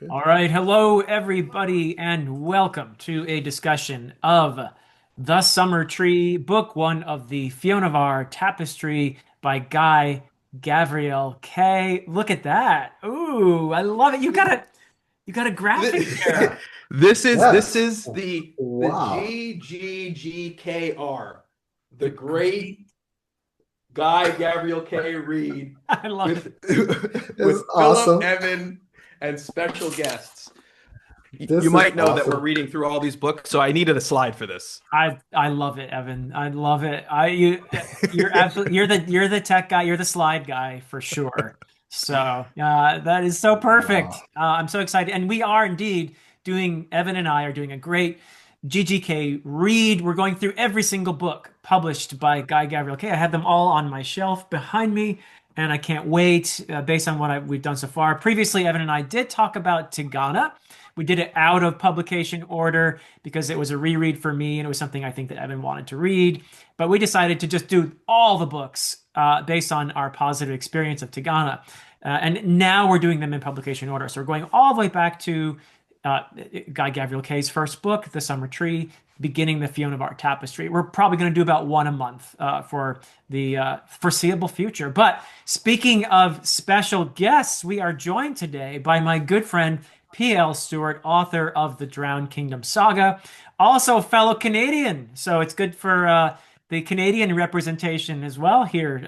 Good. All right, hello everybody, and welcome to a discussion of The Summer Tree, book one of the Fionavar Tapestry by Guy Gavriel Gay. Look at that. Ooh, I love it. You got a graphic Th- there. This Yes. is the Wow. GGGKR, the The great great. Guy Gavriel K read I love it. with This is with Philip, awesome. Evan, and special guests. You This is might know that we're awesome. reading through all these books, so I needed a slide for this. I love it, Evan. I love it. You're absolutely you're the tech guy. You're the slide guy for sure. So that is so perfect. Wow. I'm so excited, and we are indeed doing. Evan and I are doing a great GGK read. We're going through every single book published by Guy Gavriel Gay. I have them all on my shelf behind me, and I can't wait. Based on what we've done so far. Previously, Evan and I did talk about Tigana. We did it out of publication order because it was a reread for me and it was something I think that Evan wanted to read. But we decided to just do all the books based on our positive experience of Tigana. And now we're doing them in publication order. So we're going all the way back to uh, Guy Gavriel Gay's first book, The Summer Tree, beginning the Fionavar Tapestry. We're probably going to do about one a month for the foreseeable future. But speaking of special guests, we are joined today by my good friend P.L. Stuart, author of the Drowned Kingdom saga, also a fellow Canadian. So it's good for the Canadian representation as well here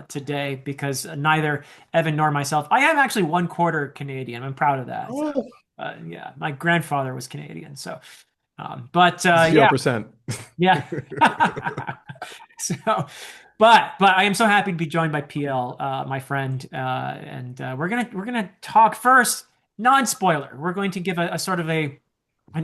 today because neither Evan nor myself, I am actually one quarter Canadian. I'm proud of that. Oh, Yeah, my grandfather was Canadian. So, but Zero yeah, percent. yeah. So, but I am so happy to be joined by PL, my friend, and we're gonna talk first, non-spoiler. We're going to give a sort of an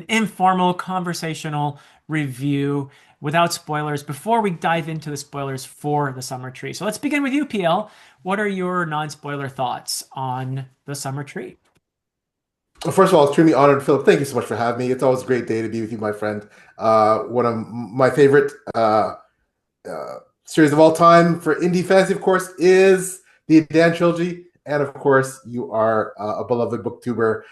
informal conversational review without spoilers before we dive into the spoilers for the Summer Tree. So let's begin with you, PL. What are your non-spoiler thoughts on the Summer Tree? Well, first of all, extremely honored, Philip. Thank you so much for having me. It's always a great day to be with you, my friend. One of my favorite series of all time for indie fantasy, of course, is the Dan trilogy. And of course, you are a beloved booktuber.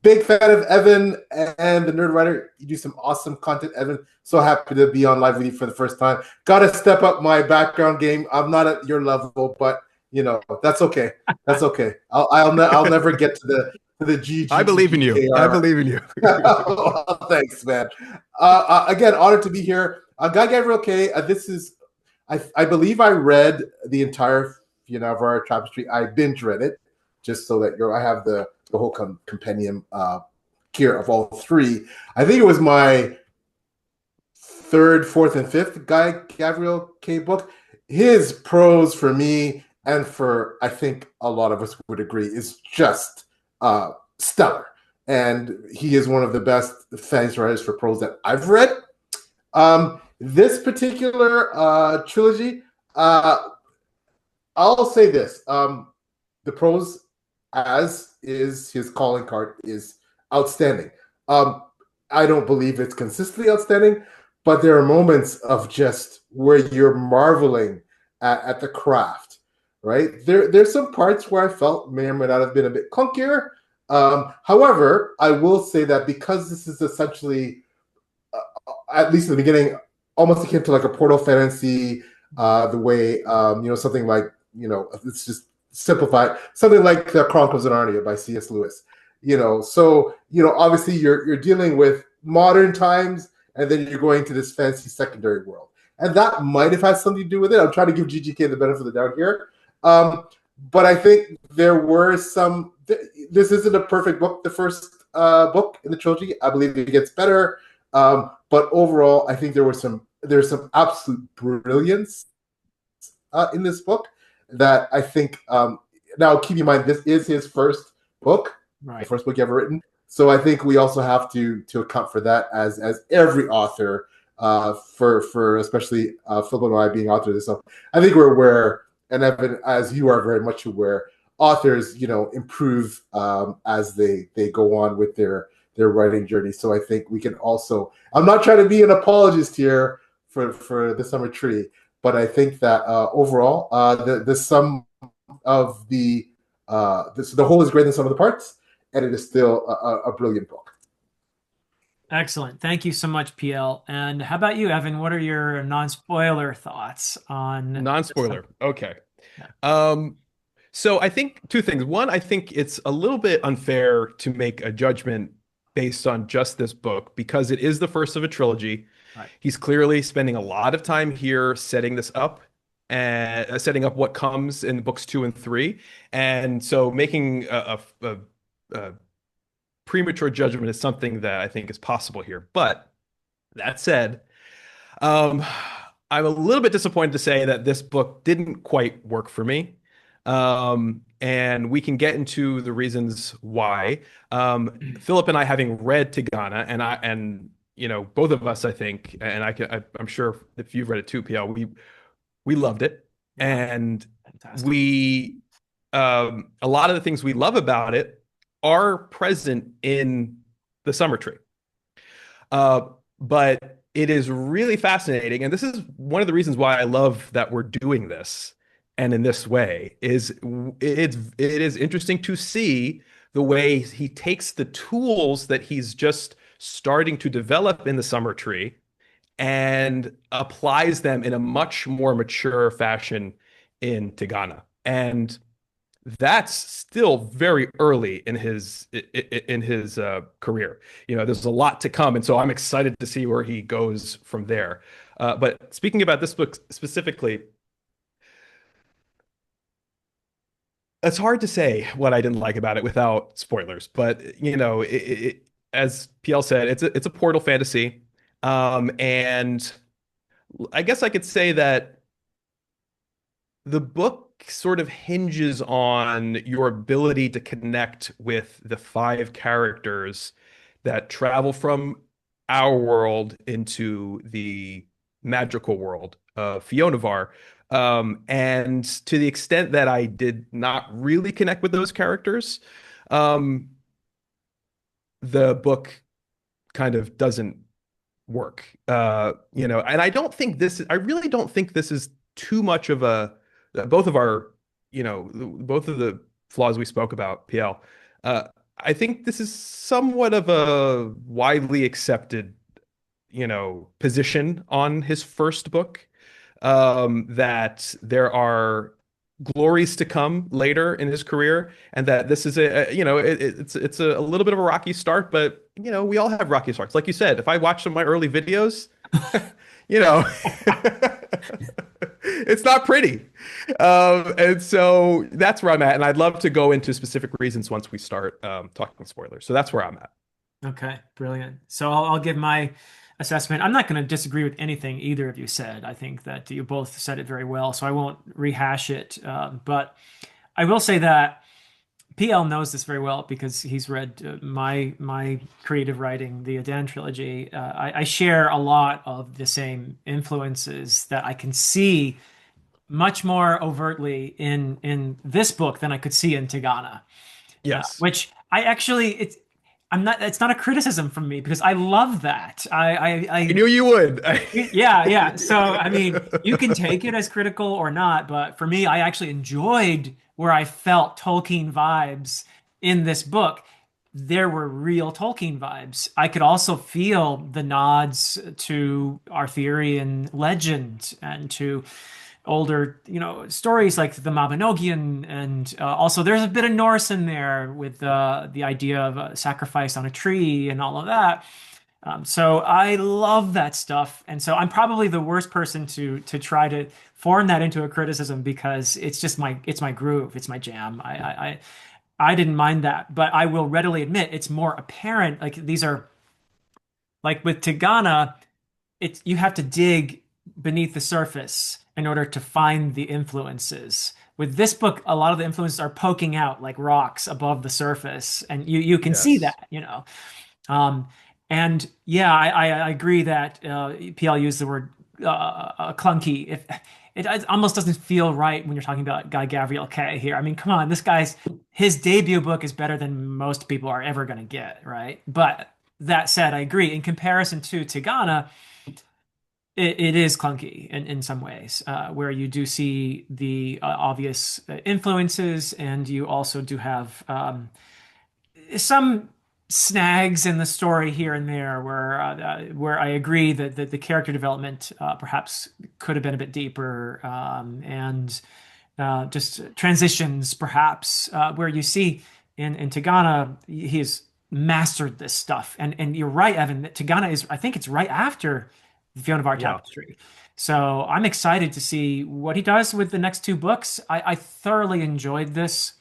Big fan of Evan and the Nerdwriter. You do some awesome content, Evan. So happy to be on live with you for the first time. Got to step up my background game. I'm not at your level, but that's okay. That's okay. I'll never get to the I believe in you. I GGGKR. believe in you. Well, thanks, man. Again, honored to be here. Guy Gavriel Gay. This is, I believe I read the entire Fionavar Tapestry. I binge read it just so that I have the whole compendium here of all three. I think it was my third, fourth, and fifth Guy Gavriel Gay book. His prose for me and for I think a lot of us would agree is just stellar. And he is one of the best fantasy writers for prose that I've read. This particular trilogy, I'll say this: the prose, as is his calling card, is outstanding. Um, I don't believe it's consistently outstanding, but there are moments of just where you're marveling at the craft. Right there's some parts where I felt may or may not have been a bit clunkier. However, I will say that because this is essentially, at least in the beginning, almost akin to like a Portal fantasy, the way something like it's just simplified, something like the Chronicles of Narnia by C.S. Lewis. So obviously you're dealing with modern times, and then you're going to this fancy secondary world, and that might have had something to do with it. I'm trying to give GGK the benefit of the doubt here, but I think there were some. This isn't a perfect book. The first book in the trilogy, I believe it gets better. But overall, I think there's some absolute brilliance in this book that I think. Now, keep in mind, this is his first book, the Right. first book ever written. So I think we also have to account for that, as every author, for especially Philip and I being authors. So I think we're aware, and Evan, as you are very much aware, authors improve as they go on with their writing journey. So I think we can also. I'm not trying to be an apologist here for the Summer Tree, but I think that overall, the sum of the whole is greater than some of the parts, and it is still a brilliant book. Excellent. Thank you so much, PL. And how about you, Evan? What are your non-spoiler thoughts on this one? Non-spoiler. Okay. Yeah. Um, so I think two things. One, I think it's a little bit unfair to make a judgment based on just this book because it is the first of a trilogy. Right. He's clearly spending a lot of time here setting this up and setting up what comes in books 2 and 3. And so making a premature judgment is something that I think is possible here. But that said, um, I'm a little bit disappointed to say that this book didn't quite work for me. And we can get into the reasons why. Philip and I, having read Tigana, and both of us, I think, and I'm sure if you've read it too, PL, we loved it, Yeah. and Fantastic. we a lot of the things we love about it are present in the Summer Tree. But it is really fascinating, and this is one of the reasons why I love that we're doing this and in this way it is interesting to see the way he takes the tools that he's just starting to develop in the Summer Tree and applies them in a much more mature fashion in Tigana. And that's still very early in his career. There's a lot to come, and so I'm excited to see where he goes from there. But speaking about this book specifically, it's hard to say what I didn't like about it without spoilers. But as PL said, it's a portal fantasy, and I guess I could say that the book sort of hinges on your ability to connect with the 5 characters that travel from our world into the magical world of Fionavar. And to the extent that I did not really connect with those characters, um, the book kind of doesn't work. And I really don't think this is too much of a both of our, both of the flaws we spoke about, PL. Uh, I think this is somewhat of a widely accepted, position on his first book, that there are glories to come later in his career, and that this is it's a little bit of a rocky start, but we all have rocky starts. Like you said, if I watch some of my early videos, you know, it's not pretty. And so that's where I'm at, and I'd love to go into specific reasons once we start talking spoilers. So that's where I'm at. Okay, brilliant. So I'll give my assessment. I'm not going to disagree with anything either of you said. I think that you both said it very well, so I won't rehash it. But I will say that PL knows this very well because he's read my creative writing, the Adan trilogy. I share a lot of the same influences that I can see much more overtly in this book than I could see in Tigana. Yes. Which I actually it's not a criticism from me because I love that. I knew you would. Yeah. So I mean, you can take it as critical or not, but for me, I actually enjoyed where I felt Tolkien vibes in this book. There were real Tolkien vibes. I could also feel the nods to Arthurian legend and to older, stories like the Mabinogion, and also there's a bit of Norse in there with the idea of a sacrifice on a tree and all of that. So I love that stuff, and so I'm probably the worst person to try to form that into a criticism because it's my groove, it's my jam. I didn't mind that, but I will readily admit it's more apparent. Like these are like with Tigana, you have to dig beneath the surface in order to find the influences. With this book, a lot of the influences are poking out like rocks above the surface, and you can see Yes. that. Um, and yeah, I agree that PL used the word clunky. If it almost doesn't feel right when you're talking about Guy Gavriel Gay here. I mean, come on, his debut book is better than most people are ever going to get, right? But that said, I agree. In comparison to Tigana, it is clunky in some ways, where you do see the obvious influences, and you also do have some snags in the story here and there where I agree that the character development perhaps could have been a bit deeper, and just transitions perhaps where you see in Tagana he has mastered this stuff, and you're right, Evan, that Tagana is, I think it's right after the Fionavar Yeah. Tapestry. So I'm excited to see what he does with the next two books. I thoroughly enjoyed this.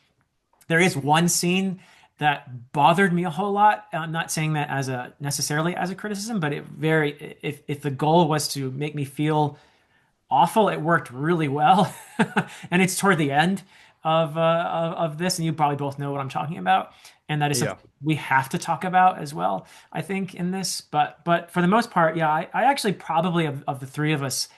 There is one scene that bothered me a whole lot. I'm not saying that as a necessarily as a criticism, but if the goal was to make me feel awful, it worked really well. And it's toward the end of this, and you probably both know what I'm talking about. And that is Yeah. something we have to talk about as well, I think, in this. But for the most part, yeah, I actually probably of the three of us,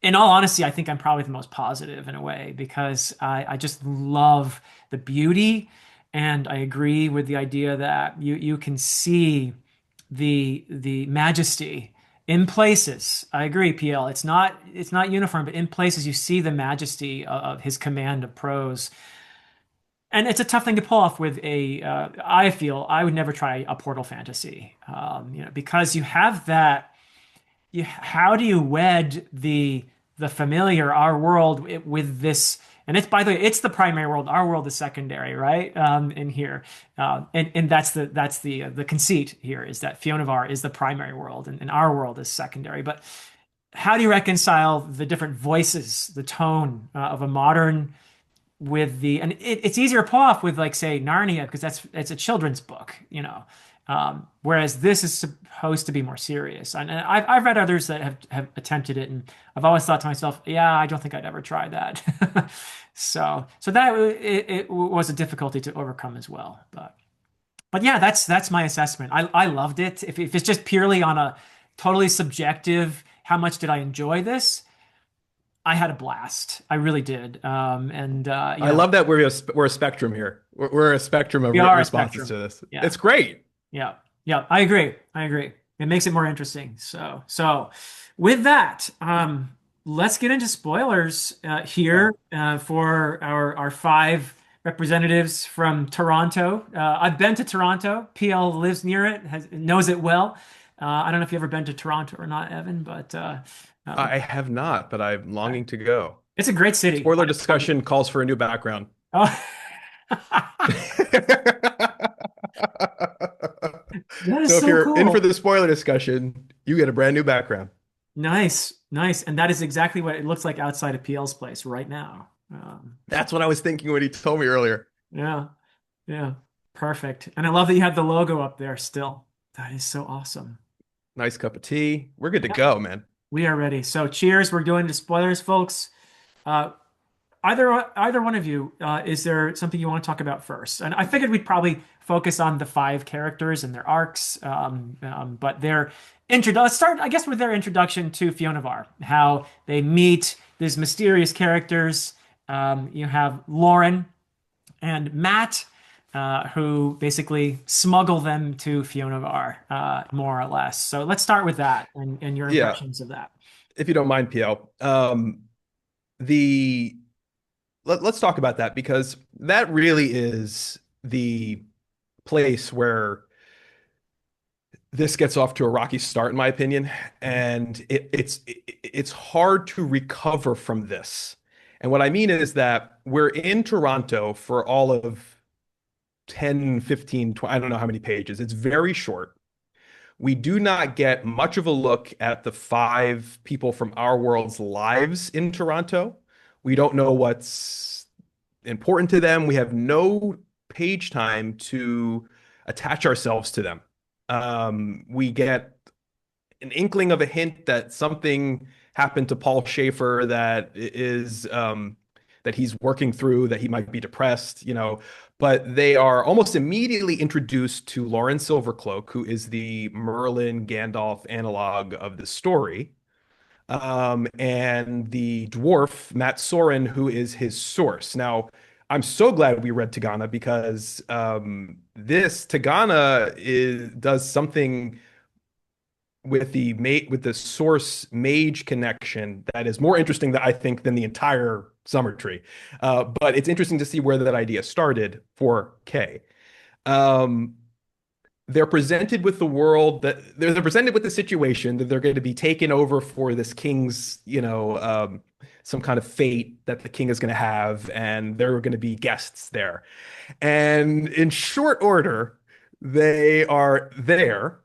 in all honesty, I think I'm probably the most positive in a way because I just love the beauty, and I agree with the idea that you can see the majesty in places. I agree, PL. It's not uniform, but in places you see the majesty of his command of prose. And it's a tough thing to pull off with a. I feel I would never try a Portal fantasy, because you have that how do you wed the familiar, our world, with this? And it's, by the way, it's the primary world. Our world is secondary, right? In here, and that's the conceit here is that Fionavar is the primary world, and our world is secondary. But how do you reconcile the different voices, the tone of a modern with the, and it's easier to pull off with, like, say, Narnia, because it's a children's book, whereas this is supposed to be more serious. And I've read others that have attempted it, and I've always thought to myself, yeah, I don't think I'd ever try that. So that it was a difficulty to overcome as well. But yeah, that's my assessment. I loved it. If it's just purely on a totally subjective, how much did I enjoy this? I had a blast. I really did. And I love that we're a spectrum here. We're a spectrum of we are a responses spectrum. to this. Yeah. It's great. Yeah. Yeah. I agree. I agree. It makes it more interesting. So with that, let's get into spoilers Yeah. here for our five representatives from Toronto. I've been to Toronto. PL lives near it, knows it well. I don't know if you've ever been to Toronto or not, Evan, but I have not, but I'm longing to go. it's a great city. Spoiler discussion calls for a new background. Oh. That is So if so you're in for cool. the spoiler discussion, you get a brand new background. Nice, nice. And that is exactly what it looks like outside of PL's place right now. That's what I was thinking when he told me earlier. Yeah, yeah, perfect. And I love that you have the logo up there still. That is so awesome. Nice cup of tea. We're good to Yeah, go, man. we are ready. So cheers. We're going to spoilers, folks. Uh, either one of you, is there something you want to talk about first? And I figured we'd probably focus on the five characters and their arcs, but their intro. Let's start, I guess, with their introduction to Fionavar, how they meet these mysterious characters. You have Lauren and Matt, who basically smuggle them to Fionavar, more or less. So let's start with that and your Yeah, impressions of that. if you don't mind, PL. The let's talk about that because that really is the place where this gets off to a rocky start, in my opinion, and it's hard to recover from this. And what I mean is that we're in Toronto for all of 10, 15, 20, I don't know how many pages. It's very short. We do not get much of a look at the five people from our world's lives in Toronto. We don't know what's important to them. We have no page time to attach ourselves to them. We get an inkling of a hint that something happened to Paul Schaefer that he's working through, that he might be depressed, but they are almost immediately introduced to Lauren Silvercloak, who is the Merlin Gandalf analog of the story, and the dwarf Matt Soren, who is his source. Now, I'm so glad we read Tagana because this Tagana does something with the source mage connection that is more interesting that I think than the entire Summer Tree. But it's interesting to see where that idea started for Kay. Um, they're presented with the world that they're presented with the situation that they're going to be taken over for this king's, some kind of fate that the king is going to have, and they're going to be guests there. And in short order, they are there.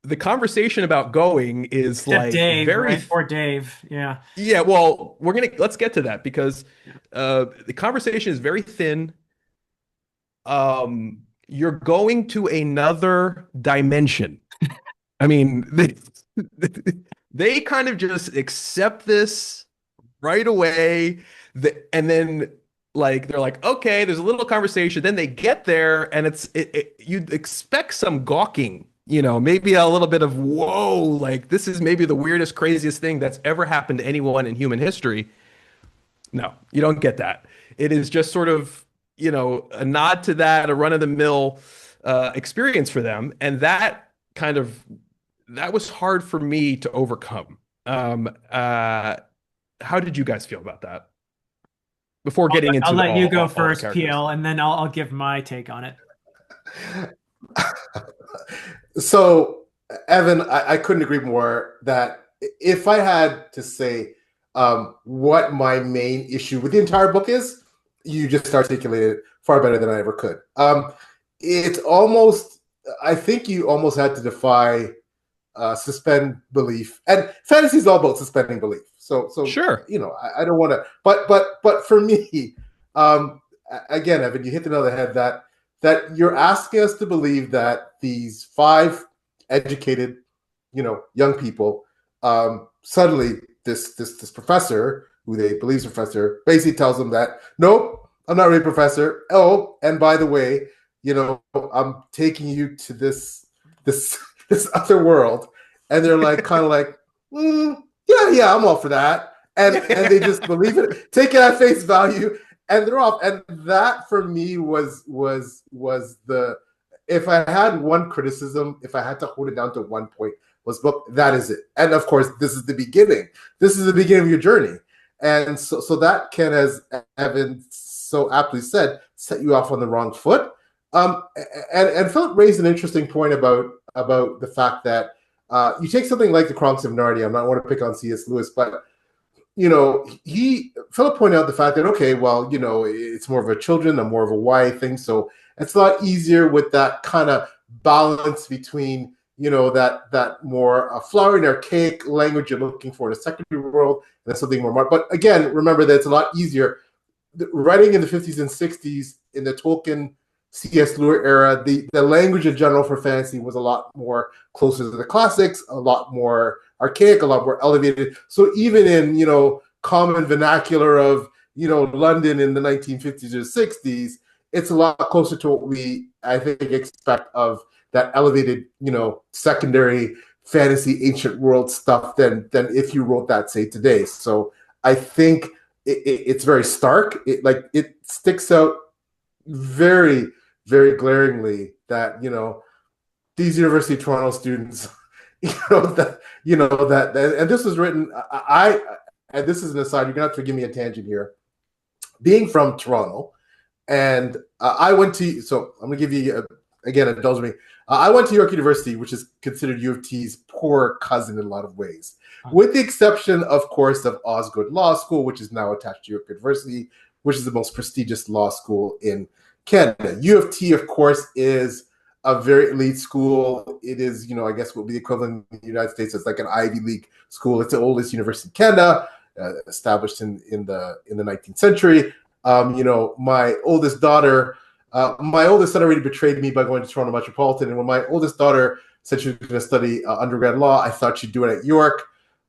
The conversation about going is Except like Dave, very, right? Poor Dave. Yeah. yeah, well, let's get to that because the conversation is very thin. You're going to another dimension. I mean, they kind of just accept this right away. And then like they're like, okay, there's a little conversation. Then they get there and you'd expect some gawking, maybe a little bit of whoa, like this is maybe the weirdest, craziest thing that's ever happened to anyone in human history. No, you don't get that. It is just sort of, a nod to that, a run-of-the-mill experience for them. And that was hard for me to overcome. How did you guys feel about that? Before getting I'll into let you go all the first, characters. PL, and then I'll give my take on it. So, Evan, I couldn't agree more that if I had to say what my main issue with the entire book is, you just articulated it far better than I ever could. It's almost, I think you almost had to defy suspend belief, and fantasy is all about suspending belief. So Sure. I don't want to, but for me, again, Evan, you hit the nail on the head that you're asking us to believe that these five educated, young people, suddenly this professor, who they believe is a professor, basically tells them that nope, I'm not really a professor. Oh, and by the way, I'm taking you to this this other world, and they're like kind of like, yeah, I'm all for that, and they just believe it, take it at face value, and they're off. And that for me was the, if I had one criticism, if I had to hold it down to one point, was book, that is it. And of course, this is the beginning. This is the beginning of your journey. And so that can, as Evan so aptly said, set you off on the wrong foot. And Philip raised an interesting point about the fact that you take something like the Chronicles of Narnia. I'm not want to pick on C.S. Lewis, but Philip pointed out the fact that okay, well, it's more of a children, a more of a YA thing, so it's a lot easier with that kind of balance between that more flowery and archaic language you're looking for in a secondary world, and then something more modern. But again, remember that it's a lot easier writing in the 50s and 60s in the Tolkien C.S. Lewis era. The language in general for fantasy was a lot more closer to the classics, a lot more archaic, a lot more elevated. So even in common vernacular of London in the 1950s or 60s, it's a lot closer to what we, I think, expect of that elevated secondary fantasy ancient world stuff than if you wrote that, say, today. So I think it's very stark. It sticks out very, very glaringly that these University of Toronto students, and this was written. And this is an aside. You're gonna have to give me a tangent here. Being from Toronto, and I went to. So I'm gonna give you again, indulge me. I went to York University, which is considered U of T's poor cousin in a lot of ways, with the exception, of course, of Osgoode Law School, which is now attached to York University, which is the most prestigious law school in Canada. U of T, of course, is a very elite school. It is, I guess, what would be the equivalent in the United States as like an Ivy League school. It's the oldest university in Canada, established in the 19th century. My oldest son already betrayed me by going to Toronto Metropolitan. And when my oldest daughter said she was going to study undergrad law, I thought she'd do it at York.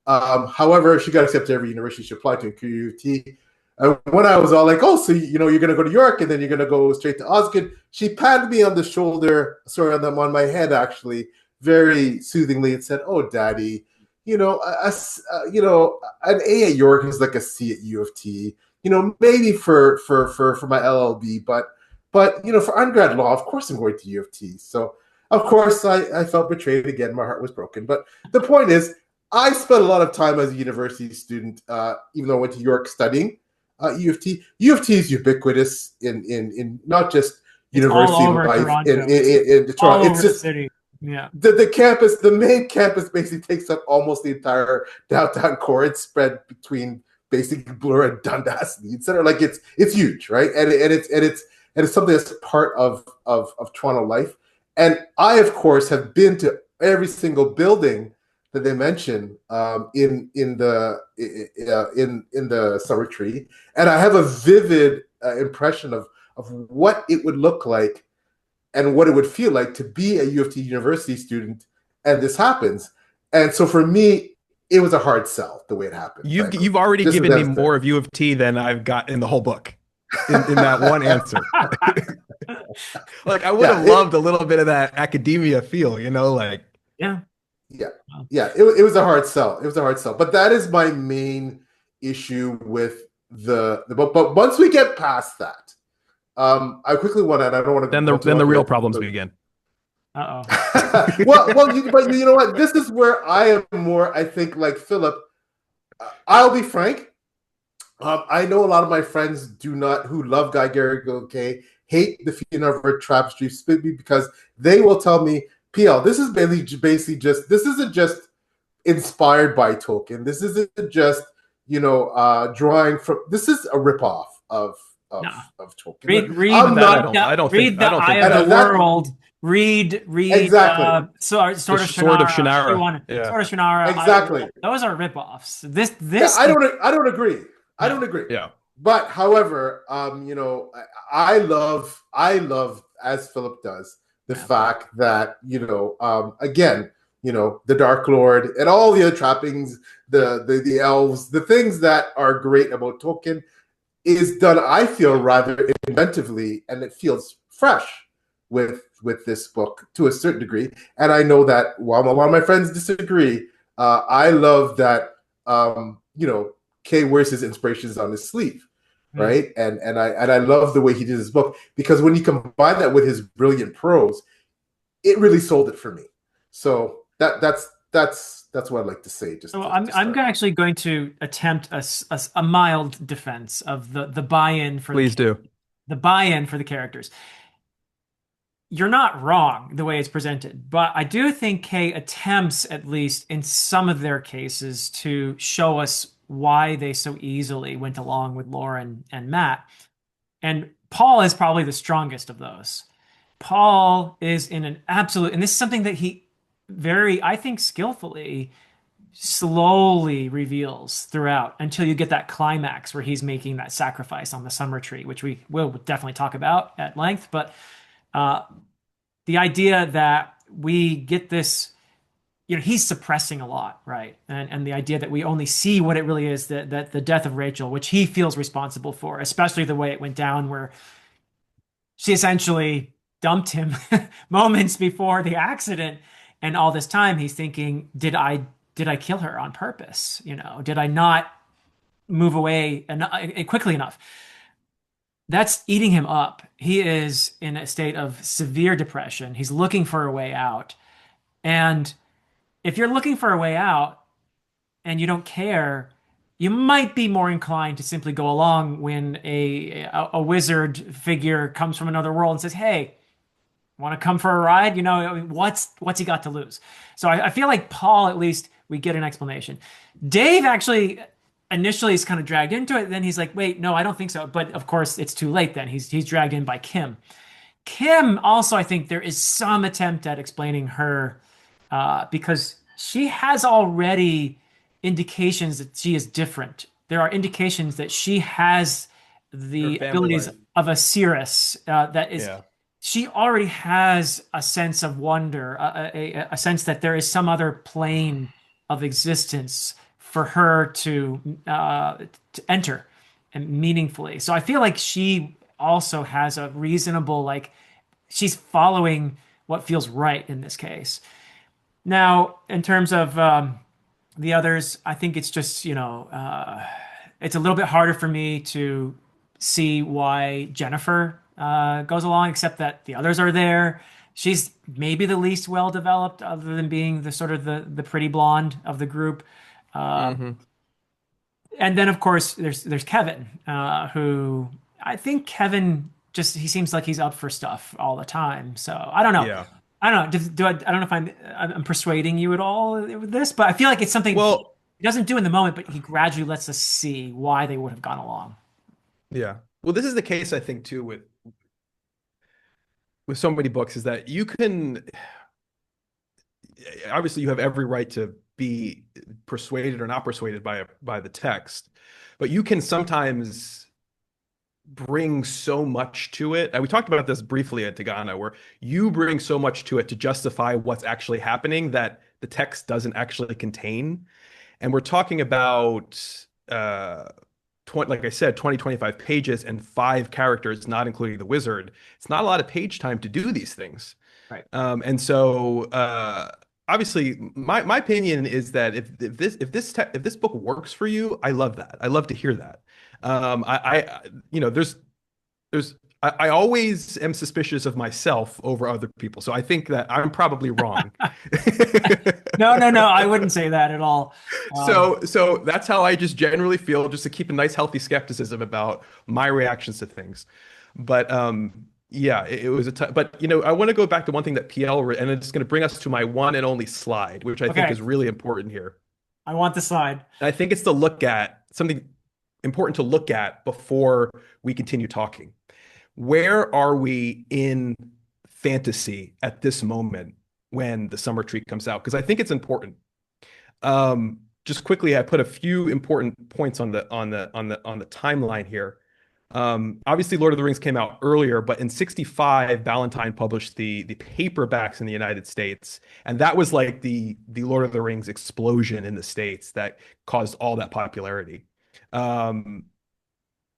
However, she got accepted to every university she applied to, including U of T. When I was all like, oh, so you're going to go to York and then you're going to go straight to Osgoode, she patted me on the shoulder, on my head, actually, very soothingly, and said, oh, Daddy, an A at York is like a C at U of T. Maybe for my LLB, but for undergrad law, of course I'm going to U of T. So, of course, I felt betrayed again. My heart was broken. But the point is, I spent a lot of time as a university student, even though I went to York studying U of T. U of T is ubiquitous in not just It's all university over life Toronto. in All Toronto. It's over the just city. Yeah. the campus, the main campus, basically takes up almost the entire downtown core. It's spread between basically Bloor and Dundas Center. Like it's huge, right? And it's something that's part of Toronto life. And I, of course, have been to every single building that they mention in the summer tree, and I have a vivid impression of what it would look like and what it would feel like to be a U of T university student and this happens. And so for me, it was a hard sell the way it happened, frankly. You've already Just as given me that. more of U of T than I've got in the whole book in that one answer. Like I would Yeah, have loved a little bit of that academia feel, like Yeah. yeah, yeah. It was a hard sell. It was a hard sell. But that is my main issue with the book. But once we get past that, I quickly want to. I don't want to then go the too real much. problems begin. Uh-oh. But you know what? This is where I am more, I think, like Philip. I'll be frank. I know a lot of my friends who love Guy Gavriel Gay, hate the Fionavar Tapestry simply because they will tell me, PL, this is basically just, this isn't just inspired by Tolkien. This isn't just, drawing from, this is a ripoff of, No. of Tolkien. Read I'm not, read the Eye that. of the World. Read exactly. Sword of Shannara. Yeah. Sword of Shannara. Exactly. Those are ripoffs. This Yeah, I don't agree. I don't agree. Yeah. But however, I love, as Philip does, the fact that, again, the Dark Lord and all the other trappings, the elves, the things that are great about Tolkien is done, I feel, rather inventively, and it feels fresh with this book to a certain degree. And I know that while a lot of my friends disagree, I love that Kay wears his inspirations on his sleeve, right? And I love the way he did his book, because when you combine that with his brilliant prose, it really sold it for me. So that's what I'd like to say. I'm actually going to attempt a mild defense of the buy-in for Please do. The buy-in for the characters. You're not wrong the way it's presented, but I do think Kay attempts, at least in some of their cases, to show us why they so easily went along with Lauren and Matt. And Paul is probably the strongest of those. Paul is in an absolute, and this is something that he very, I think, skillfully, slowly reveals throughout until you get that climax where he's making that sacrifice on the summer tree, which we will definitely talk about at length. But the idea that we get this, he's suppressing a lot, right? And the idea that we only see what it really is, that the death of Rachel, which he feels responsible for, especially the way it went down, where she essentially dumped him moments before the accident. And all this time he's thinking, did I kill her on purpose? Did I not move away quickly enough? That's eating him up. He is in a state of severe depression. He's looking for a way out. And if you're looking for a way out and you don't care, you might be more inclined to simply go along when a wizard figure comes from another world and says, "Hey, want to come for a ride?" What's he got to lose? So I feel like Paul, at least we get an explanation. Dave actually initially is kind of dragged into it. Then he's like, "Wait, no, I don't think so." But of course, it's too late. Then he's dragged in by Kim. Kim also, I think there is some attempt at explaining her because she has already indications that she is different. There are indications that she has the abilities of a seeress that is. Yeah. She already has a sense of wonder, a sense that there is some other plane of existence for her to enter and meaningfully. So I feel like she also has a reasonable, she's following what feels right in this case. Now, in terms of the others, I think it's just, it's a little bit harder for me to see why Jennifer goes along, except that the others are there. She's maybe the least well developed, other than being the sort of the pretty blonde of the group. And then, of course, there's Kevin, who I think Kevin just he seems like he's up for stuff all the time. So I don't know. Yeah. I don't know. I don't know if I'm persuading you at all with this, but I feel like it's something Well, he doesn't do in the moment, but he gradually lets us see why they would have gone along. yeah. Well, this is the case I think too with so many books is that you can obviously you have every right to be persuaded or not persuaded by the text, but you can sometimes bring so much to it. And we talked about this briefly at Tagana, where you bring so much to it to justify what's actually happening that the text doesn't actually contain. And we're talking about 20, like I said, 20, 25 pages and 5 characters, not including the wizard. It's not a lot of page time to do these things. Right. And so obviously my opinion is that if this book works for you, I love that. I love to hear that. You know, there's I always am suspicious of myself over other people. So I think that I'm probably wrong. No, no, no. I wouldn't say that at all. So that's how I just generally feel, just to keep a nice, healthy skepticism about my reactions to things. But yeah, it was but you know, I want to go back to one thing that and it's going to bring us to my one and only slide, which I think Okay. is really important here. I want the slide. And I think it's to look at something important to look at before we continue talking. Where are we in fantasy at this moment when the summer tree comes out? Because I think it's important. Just quickly, I put a few important points on the timeline here. Obviously, Lord of the Rings came out earlier, but in '65, Ballantine published the paperbacks in the United States, and that was like the Lord of the Rings explosion in the States that caused all that popularity.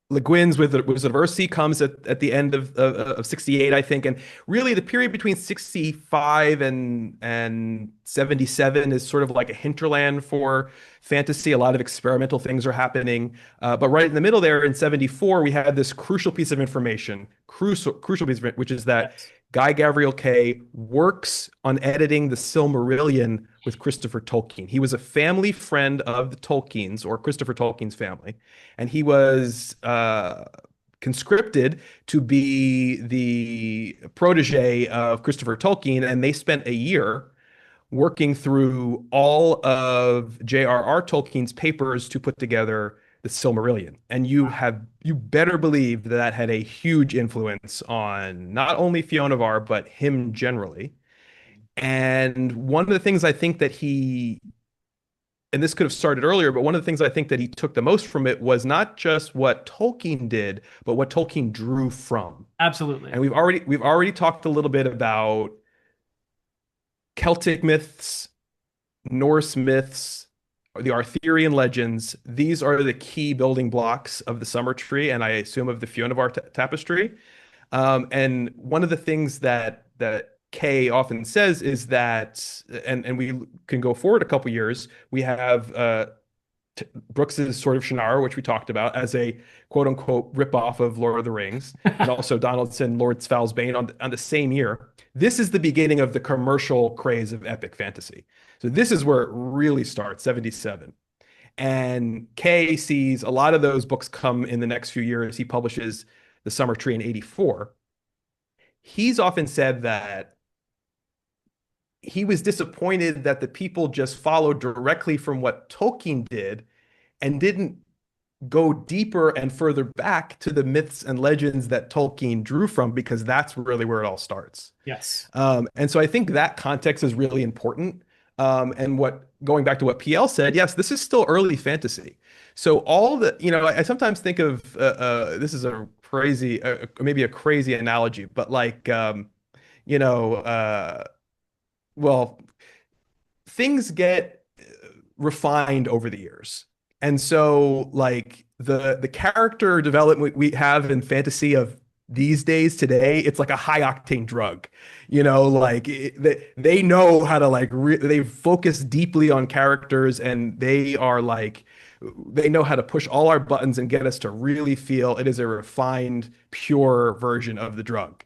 Le Guin's with the Wizard of Earthsea comes at the end of '68, I think, and really the period between '65 and '77 is sort of like a hinterland for fantasy. A lot of experimental things are happening, but right in the middle there in '74, we had this crucial piece of information, crucial piece of which is that Yes. Guy Gavriel Gay works on editing the Silmarillion with Christopher Tolkien. He was a family friend of the Tolkiens or Christopher Tolkien's family, and he was conscripted to be the protege of Christopher Tolkien, and they spent a year working through all of J.R.R. Tolkien's papers to put together the Silmarillion. And you better believe that that had a huge influence on not only Fionavar, but him generally. And one of the things I think that and this could have started earlier, but one of the things I think that he took the most from it was not just what Tolkien did, but what Tolkien drew from. Absolutely. And we've already talked a little bit about Celtic myths, Norse myths, the Arthurian legends. These are the key building blocks of the Summer Tree, and I assume of the Fionavar Tapestry. And one of the things that Kay often says is that, and we can go forward a couple years, we have Brooks's Sword of Shannara, which we talked about as a quote unquote ripoff of Lord of the Rings, and also Donaldson, Lord Sval's Bane on the same year. This is the beginning of the commercial craze of epic fantasy. So this is where it really starts, '77. And Kay sees a lot of those books come in the next few years. He publishes The Summer Tree in '84. He's often said that he was disappointed that the people just followed directly from what Tolkien did and didn't go deeper and further back to the myths and legends that Tolkien drew from, because that's really where it all starts. Yes. And so I think that context is really important. And going back to what PL said, yes, this is still early fantasy. So I sometimes think of this is a crazy, maybe a crazy analogy, but like, you know, well, things get refined over the years. And so like the character development we have in fantasy of these days today, it's like a high octane drug. Like they know how to they focus deeply on characters, and they know how to push all our buttons and get us to really feel it is a refined, pure version of the drug.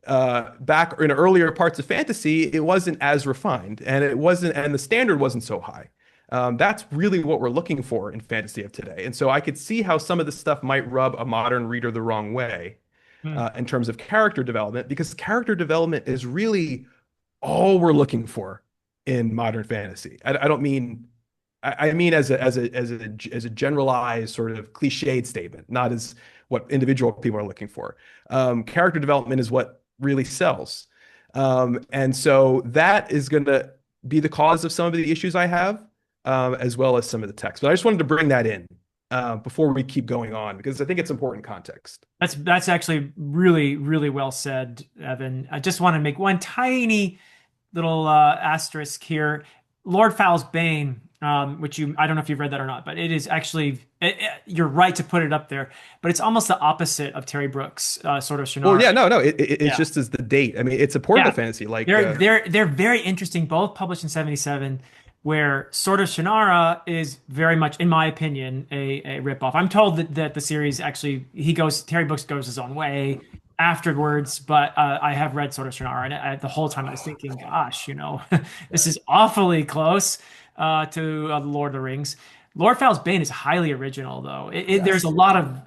Back in earlier parts of fantasy, it wasn't as refined, and the standard wasn't so high. That's really what we're looking for in fantasy of today. And so I could see how some of this stuff might rub a modern reader the wrong way. in terms of character development, because character development is really all we're looking for in modern fantasy. I don't mean I mean as a generalized sort of cliched statement, not as what individual people are looking for. Character development is what really sells, and so that is going to be the cause of some of the issues I have, as well as some of the text. But I just wanted to bring that in before we keep going on because I think it's important context. That's actually really, really well said, Evan. I just want to make one tiny little asterisk here. Lord Fowl's Bane, which I don't know if you've read that or not, but it is actually you're right to put it up there, but it's almost the opposite of Terry Brooks' sort of Well, Shannara. yeah, no, it's Yeah, just as the date. I mean, it's a portable yeah, fantasy, like they're very interesting, both published in '77. Where Sword of Shannara is very much, in my opinion, a ripoff. I'm told that the series actually Terry Brooks goes his own way afterwards, but I have read Sword of Shannara, and the whole time I was thinking, gosh, this is awfully close to The Lord of the Rings. Lord Fowl's Bane is highly original, though. There's a Yes. lot of,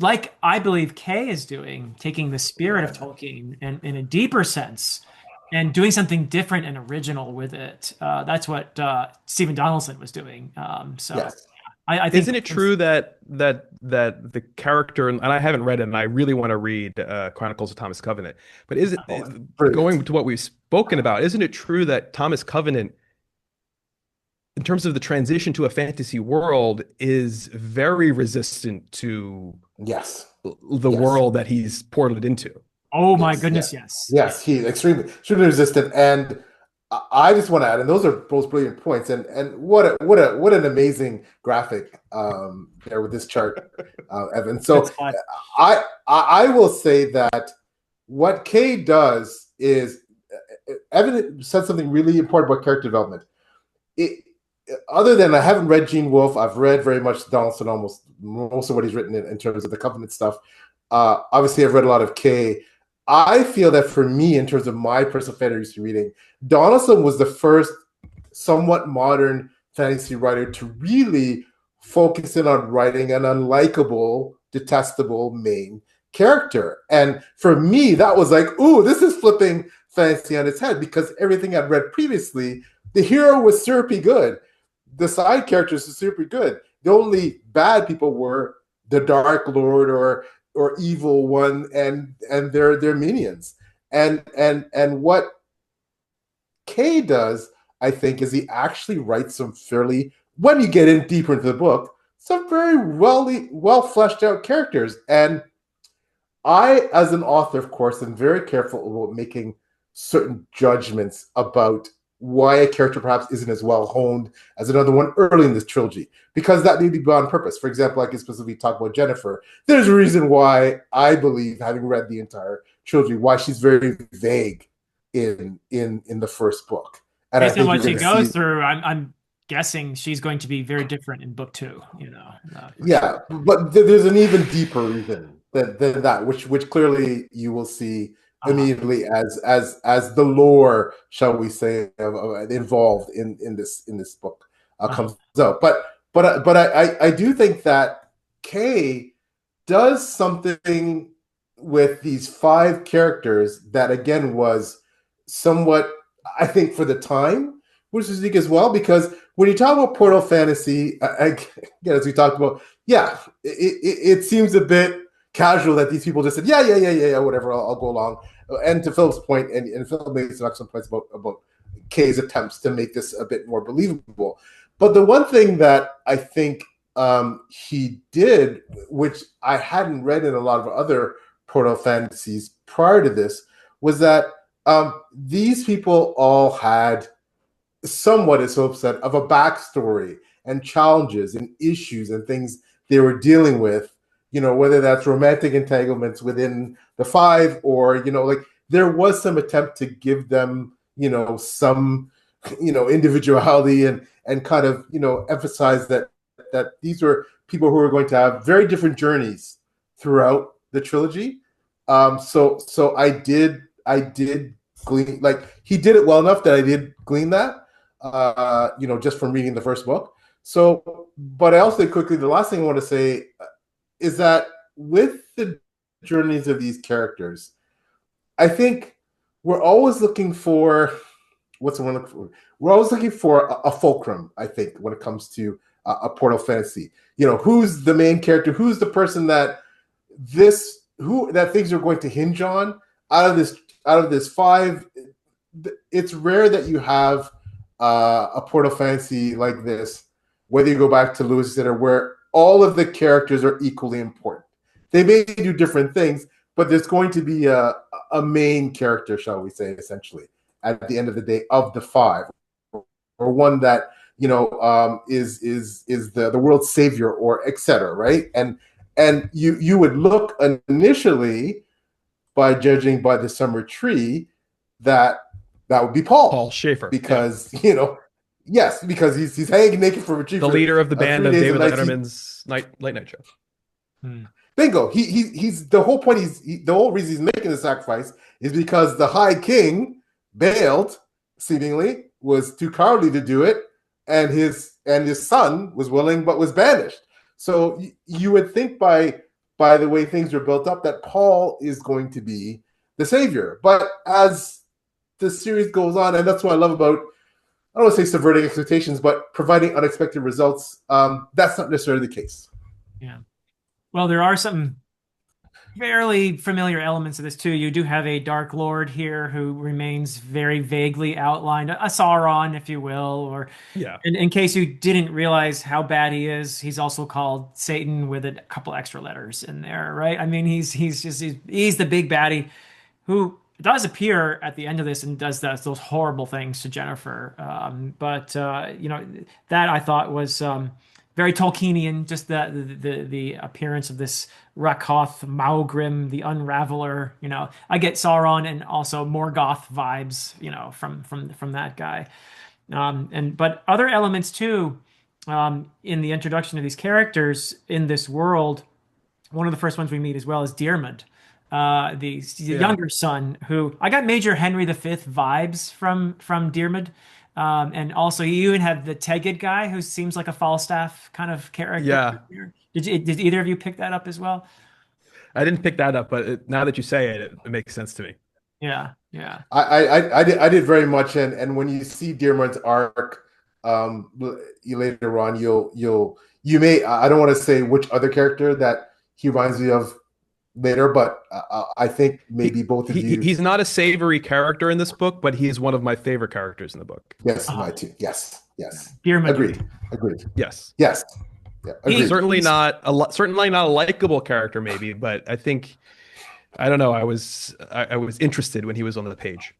like I believe Kay is doing, taking the spirit of Tolkien and in a deeper sense and doing something different and original with it. That's what Stephen Donaldson was doing. So Yes. I think isn't it true that the character, and I haven't read it, and I really want to read Chronicles of Thomas Covenant, but is it Oh, brilliant. going to what we've spoken about? Isn't it true that Thomas Covenant, in terms of the transition to a fantasy world, is very resistant to Yes. the Yes. world that he's ported into? oh my Yes. goodness, Yes. yes. Yeah. Yes. He's extremely resistant. And I just want to add, and those are both brilliant points. And what an amazing graphic there with this chart, Evan. Good So spot. I will say that what Kay does is Evan said something really important about character development. It, other than I haven't read Gene Wolfe, I've read very much Donaldson, almost most of what he's written in terms of the Covenant stuff. Obviously, I've read a lot of Kay. I feel that for me, in terms of my personal fantasy reading, Donaldson was the first somewhat modern fantasy writer to really focus in on writing an unlikable, detestable main character. And for me, that was like, ooh, this is flipping fantasy on its head because everything I'd read previously, the hero was syrupy good. The side characters were super good. The only bad people were the Dark Lord or evil one and their minions. And what Kay does, I think, is he actually writes some fairly, when you get in deeper into the book, some very well fleshed out characters. And I, as an author, of course, am very careful about making certain judgments about why a character perhaps isn't as well honed as another one early in this trilogy, because that may be on purpose. For example, I can specifically talk about Jennifer. There's a reason why I believe, having read the entire trilogy, why she's very vague in the first book. And I Based on think what you're she going to goes see, through, I'm guessing she's going to be very different in book two, for yeah, sure. but there's an even deeper reason than that, which clearly you will see Uh-huh. immediately as the lore, shall we say, involved in this book Uh-huh. comes out. But I do think that Kay does something with these five characters that again was somewhat, I think, for the time, which is unique as well, because when you talk about Portal Fantasy, again, as we talked about, yeah, it seems a bit casual that these people just said, yeah, whatever, I'll go along. And to Philip's point, and Philip made some excellent points about Kay's attempts to make this a bit more believable. But the one thing that I think he did, which I hadn't read in a lot of other Portal fantasies prior to this, was that these people all had somewhat, as Hope said, of a backstory and challenges and issues and things they were dealing with, whether that's romantic entanglements within the five or, like there was some attempt to give them, some, individuality and kind of, emphasize that these were people who were going to have very different journeys throughout the trilogy. So I did glean, like he did it well enough that I did glean that, just from reading the first book. So, but I also quickly, the last thing I want to say is that with the journeys of these characters, I think we're always looking for what's the one looking for? We're always looking for a fulcrum, I think, when it comes to a portal fantasy. Who's the main character? Who's the person that things are going to hinge on out of this five? It's rare that you have a portal fantasy like this, whether you go back to Lewis Center, where all of the characters are equally important. They may do different things, but there's going to be a main character, shall we say, essentially, at the end of the day, of the five, or one that is the world's savior, or etc. Right? And you would look initially, by judging by the summer tree, that would be Paul Schaefer, because yes, because he's hanging naked from a tree, the leader of the band of 3 days David and nights. Letterman's late night show. Bingo. He's the whole point. The whole reason he's making the sacrifice is because the High King bailed, seemingly was too cowardly to do it, and his son was willing but was banished. So you would think by the way things are built up that Paul is going to be the savior. But as the series goes on, and that's what I love about, I don't want to say subverting expectations, but providing unexpected results, that's not necessarily the case. Yeah. Well, there are some fairly familiar elements of this too. You do have a Dark Lord here who remains very vaguely outlined, a Sauron, if you will, or Yeah. in case you didn't realize how bad he is, he's also called Satan with a couple extra letters in there, right? I mean, he's the big baddie who does appear at the end of this and does those horrible things to Jennifer. But that I thought was very Tolkienian, just the appearance of this Rakoth Maugrim, the Unraveler. I get Sauron and also Morgoth vibes, from that guy. But other elements too, in the introduction of these characters in this world. One of the first ones we meet as well is Diarmid, the younger son, who I got Major Henry V vibes from Diarmid. And also you even have the Tegid guy who seems like a Falstaff kind of character. Yeah. Did either of you pick that up as well? I didn't pick that up, but now that you say it, it makes sense to me. Yeah, yeah. I did very much, and when you see Diarmid's arc, later on, you may, I don't want to say which other character that he reminds me of later, but I think maybe both of you. He's not a savory character in this book, but he's one of my favorite characters in the book. Yes, mine too. Yes. Diarmid. Agreed. Yes. Yeah, agreed. Certainly not a likable character, maybe, but I think, I don't know, I was interested when he was on the page.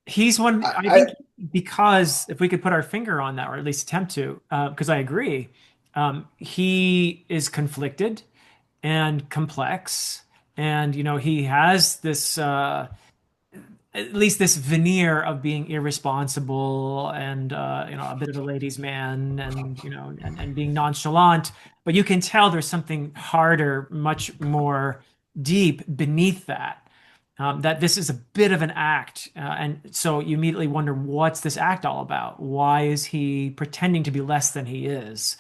He's one, I think, because if we could put our finger on that, or at least attempt to, because I agree, he is conflicted and complex, and he has this at least this veneer of being irresponsible and a bit of a ladies' man, and and being nonchalant, but you can tell there's something harder, much more deep beneath that. That this is a bit of an act, and so you immediately wonder, what's this act all about? Why is he pretending to be less than he is?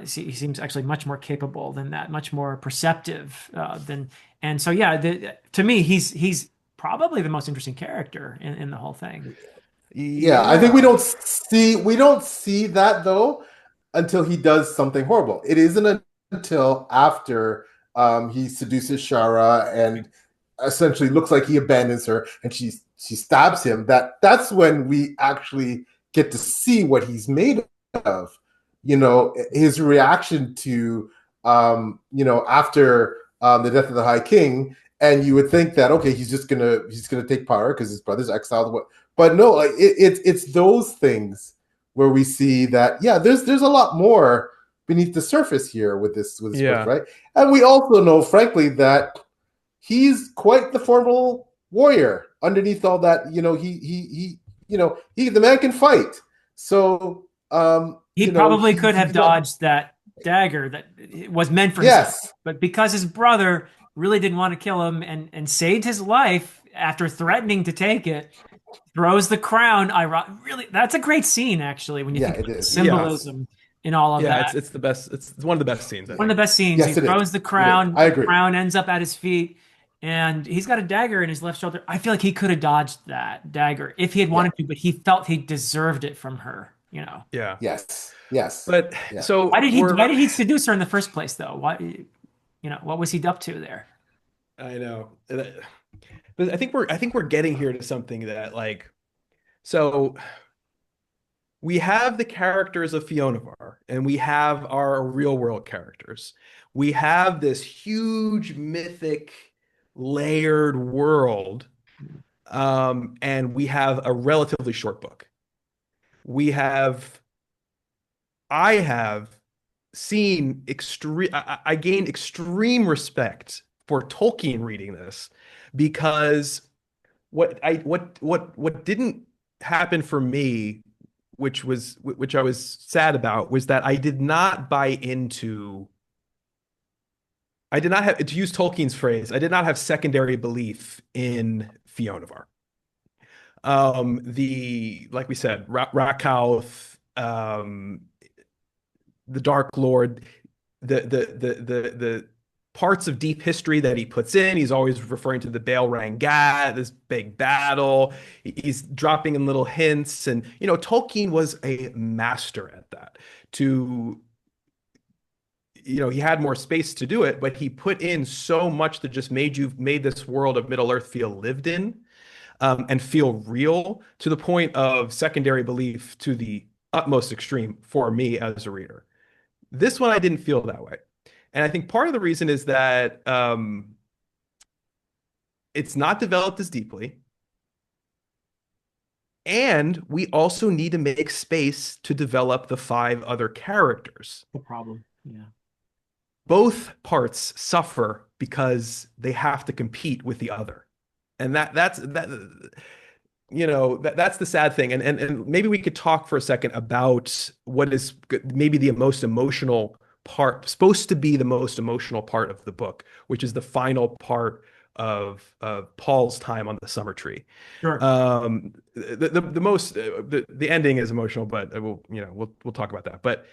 He seems actually much more capable than that, much more perceptive than. And so, yeah, to me, he's probably the most interesting character in the whole thing. Yeah, I think we don't see that though until he does something horrible. It isn't until after he seduces Shara and essentially looks like he abandons her, and she stabs him. That's when we actually get to see what he's made of. His reaction to after the death of the High King, and you would think that, okay, he's gonna take power because his brother's exiled. But no, like it's those things where we see that, yeah, there's a lot more beneath the surface here with this book, right? And we also know, frankly, that he's quite the formidable warrior underneath all that. The man can fight. So he probably could have dodged that dagger that was meant for him, but because his brother really didn't want to kill him and saved his life after threatening to take it, throws the crown. Really, that's a great scene, actually, when you think of symbolism in all of Yeah, that. it's the best. It's one of the best scenes, I One of the think. best scenes. He Yes, it is. throws the It is. crown. I The agree. crown ends up at his feet, and he's got a dagger in his left shoulder. I feel like he could have dodged that dagger if he had Yeah. wanted to, but he felt he deserved it from her. Yeah. Yes. Yes. But Yeah. so Why we're did he seduce her in the first place, though? What was he up to there? I know. But I think we're getting here to something that like so we have the characters of Fionavar and we have our real world characters. We have this huge mythic layered world, and we have a relatively short book. We have I have seen extreme I gained extreme respect for Tolkien reading this because what didn't happen for me, which I was sad about, was that I did not have, to use Tolkien's phrase, I did not have secondary belief in Fionavar. The like we said, Rakauth, the Dark Lord, the parts of deep history that he puts in. He's always referring to the Baal Rangat, this big battle. He's dropping in little hints, and Tolkien was a master at that. To he had more space to do it, but he put in so much that just made this world of Middle Earth feel lived in, and feel real to the point of secondary belief to the utmost extreme for me as a reader. This one I didn't feel that way. And I think part of the reason is that it's not developed as deeply. And we also need to make space to develop the five other characters. The problem. Yeah. Both parts suffer because they have to compete with the other. And that's the sad thing. And maybe we could talk for a second about what is maybe the most emotional part, supposed to be the most emotional part of the book, which is the final part of Paul's time on the summer tree. Sure. The ending is emotional, but we'll talk about that. But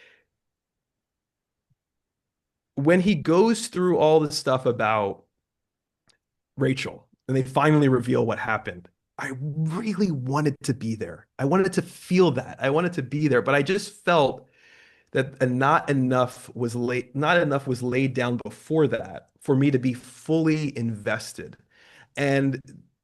when he goes through all this stuff about Rachel and they finally reveal what happened, I really wanted to be there. I wanted to feel that. I wanted to be there, but I just felt that not enough was laid down before that for me to be fully invested. And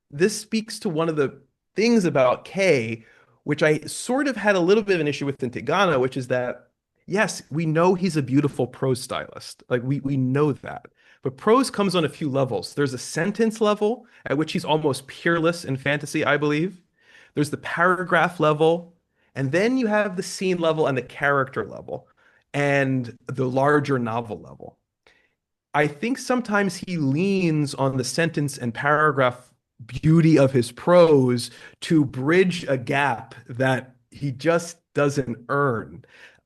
this speaks to one of the things about Kay, which I sort of had a little bit of an issue with in Tigana, which is that, yes, we know he's a beautiful prose stylist. Like we know that. But prose comes on a few levels. There's a sentence level at which he's almost peerless in fantasy, I believe. There's the paragraph level, and then you have the scene level and the character level and the larger novel level. I think sometimes he leans on the sentence and paragraph beauty of his prose to bridge a gap that he just doesn't earn.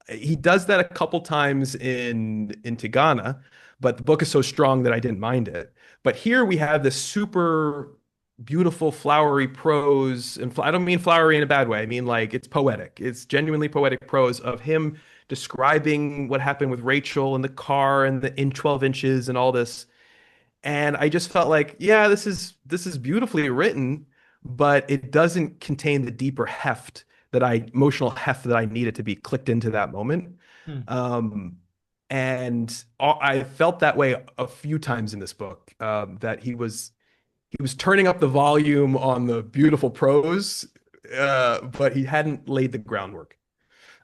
He does that a couple times in Tigana, but the book is so strong that I didn't mind it. But here we have this super beautiful flowery prose, and I don't mean flowery in a bad way. I mean like it's poetic. It's genuinely poetic prose of him describing what happened with Rachel and the car and the in 12 inches and all this. And I just felt like, yeah, this is beautifully written, but it doesn't contain the deeper emotional heft that I needed to be clicked into that moment. Hmm. And I felt that way a few times in this book, that he was turning up the volume on the beautiful prose, but he hadn't laid the groundwork.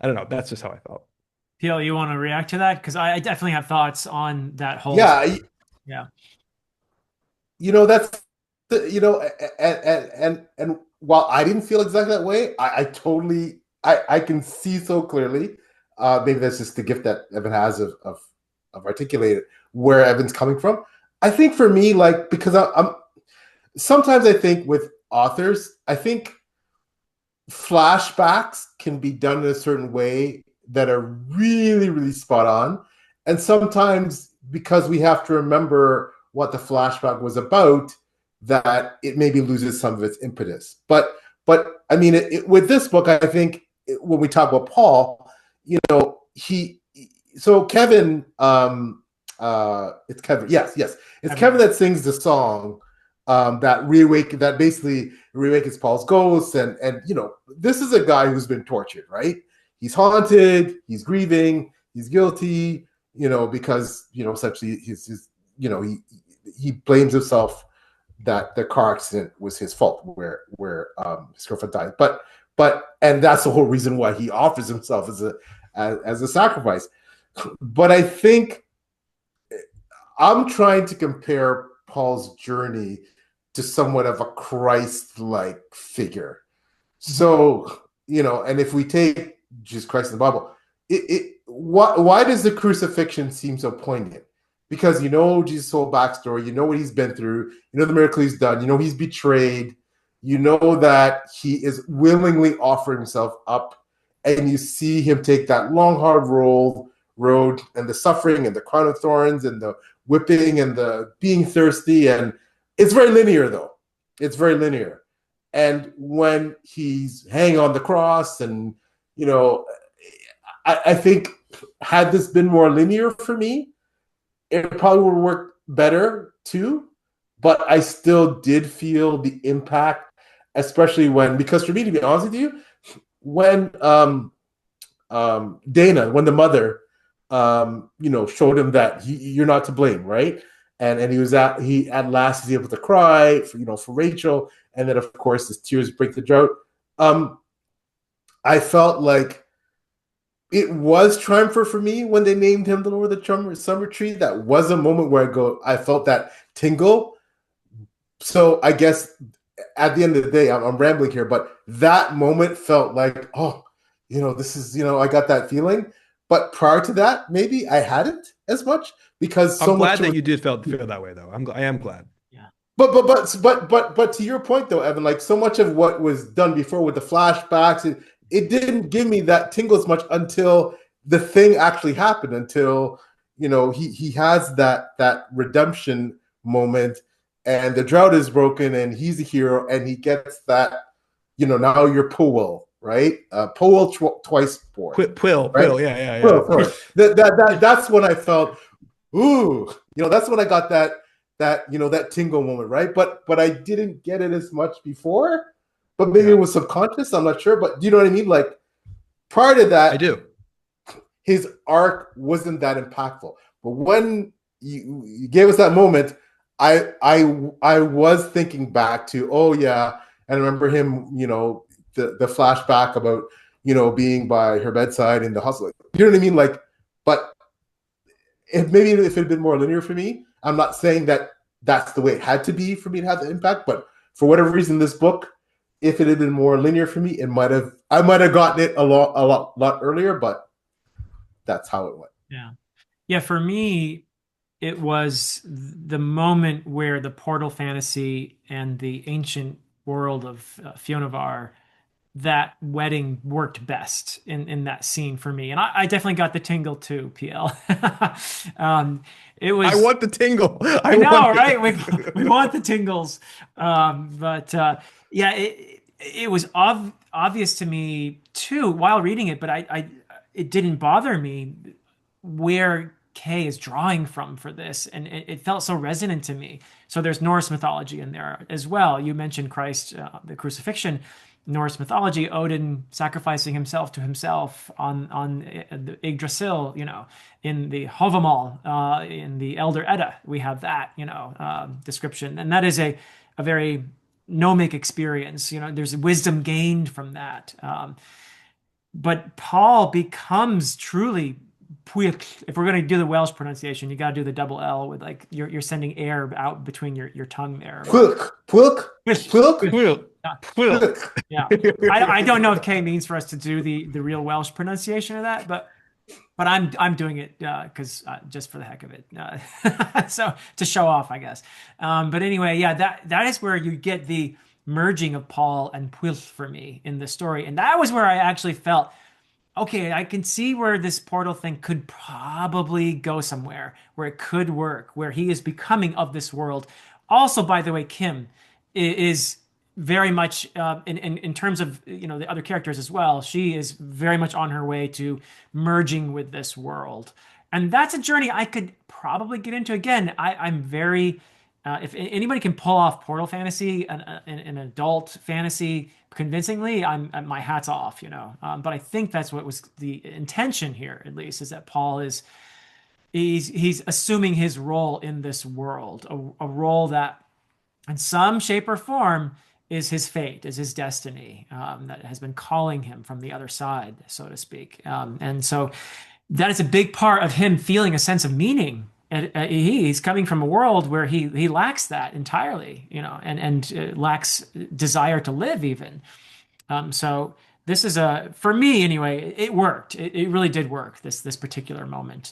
I don't know. That's just how I felt. Peel, you want to react to that? Because I definitely have thoughts on that whole. Yeah. Yeah. That's and while I didn't feel exactly that way, I totally I can see so clearly. Maybe that's just the gift that Evan has of articulated where Evan's coming from. I think for me, like, because I'm sometimes I think with authors, I think flashbacks can be done in a certain way that are really, really spot on. And sometimes because we have to remember what the flashback was about, that it maybe loses some of its impetus. But I mean, with this book, I think when we talk about Paul, he so Kevin, it's Kevin, yes, it's Kevin that sings the song, that basically reawakens Paul's ghost. And this is a guy who's been tortured, right? He's haunted, he's grieving, he's guilty, because essentially he blames himself that the car accident was his fault, where his girlfriend died. And that's the whole reason why he offers himself as a sacrifice. But I think I'm trying to compare Paul's journey to somewhat of a Christ-like figure. So, and if we take Jesus Christ in the Bible, why does the crucifixion seem so poignant? Because Jesus' whole backstory, what he's been through, the miracle he's done, he's betrayed, that he is willingly offering himself up, and you see him take that long, hard road, and the suffering, and the crown of thorns, and the whipping, and the being thirsty. And it's very linear, though. It's very linear. And when he's hanging on the cross, and I think had this been more linear for me, it probably would work better too. But I still did feel the impact, especially because for me, to be honest with you, when Dana, when the mother, showed him that you're not to blame, right? And he at last is able to cry for Rachel, and then of course his tears break the drought. I felt like it was triumphant for me when they named him the Lord of the Summer Tree. That was a moment where I felt that tingle. So I guess at the end of the day, I'm rambling here, but that moment felt like, this is, I got that feeling. But prior to that, maybe I hadn't as much, because so I'm glad much that you did feel that way, though. I am glad. Yeah. But to your point though, Evan, like so much of what was done before with the flashbacks, it didn't give me that tingle as much until the thing actually happened, until he has that redemption moment, and the drought is broken, and he's a hero, and he gets that, now you're Powell, right? Powell twice born. Quill, yeah. Sorry. That's when I felt, ooh, that's when I got that tingle moment, right? But I didn't get it as much before. But maybe it was subconscious. I'm not sure. But do you know what I mean? Like prior to that, I do. His arc wasn't that impactful. But when you gave us that moment, I was thinking back to, oh yeah, and I remember him, the flashback about being by her bedside in the hospital. You know what I mean? Like, but maybe if it had been more linear for me, I'm not saying that that's the way it had to be for me to have the impact, but for whatever reason, this book, if it had been more linear for me, I might have gotten it a lot earlier, but that's how it went. Yeah. For me, it was the moment where the portal fantasy and the ancient world of Fionavar, that wedding worked best in that scene for me. And I definitely got the tingle too, PL. It was. I want the tingle. I know, right? We want the tingles. Yeah, it was obvious to me too while reading it, but it didn't bother me where Kay is drawing from for this, and it felt so resonant to me. So there's Norse mythology in there as well. You mentioned Christ, the crucifixion. Norse mythology, Odin sacrificing himself to himself on the Yggdrasil, in the Havamal, in the Elder Edda, we have that, description. And that is a very gnomic experience. There's wisdom gained from that. But Paul becomes truly, if we're going to do the Welsh pronunciation, you got to do the double L with like you're sending air out between your tongue there. Yeah, I don't know if K means for us to do the real Welsh pronunciation of that, but I'm doing it because just for the heck of it, so to show off, I guess. But anyway, yeah, that is where you get the merging of Paul and Pwyll for me in the story, and that was where I actually felt, okay, I can see where this portal thing could probably go somewhere, where it could work, where he is becoming of this world. Also, by the way, Kim is very much in terms of the other characters as well. She is very much on her way to merging with this world, and that's a journey I could probably get into. Again, I'm very if anybody can pull off portal fantasy, an adult fantasy convincingly, my hat's off, But I think that's what was the intention here, at least, is that Paul is he's assuming his role in this world, a role that in some shape or form is his fate, is his destiny, that has been calling him from the other side, so to speak. And so that is a big part of him feeling a sense of meaning. And, he's coming from a world where he lacks that entirely, and lacks desire to live even. So this is for me anyway, it worked. It really did work. This particular moment,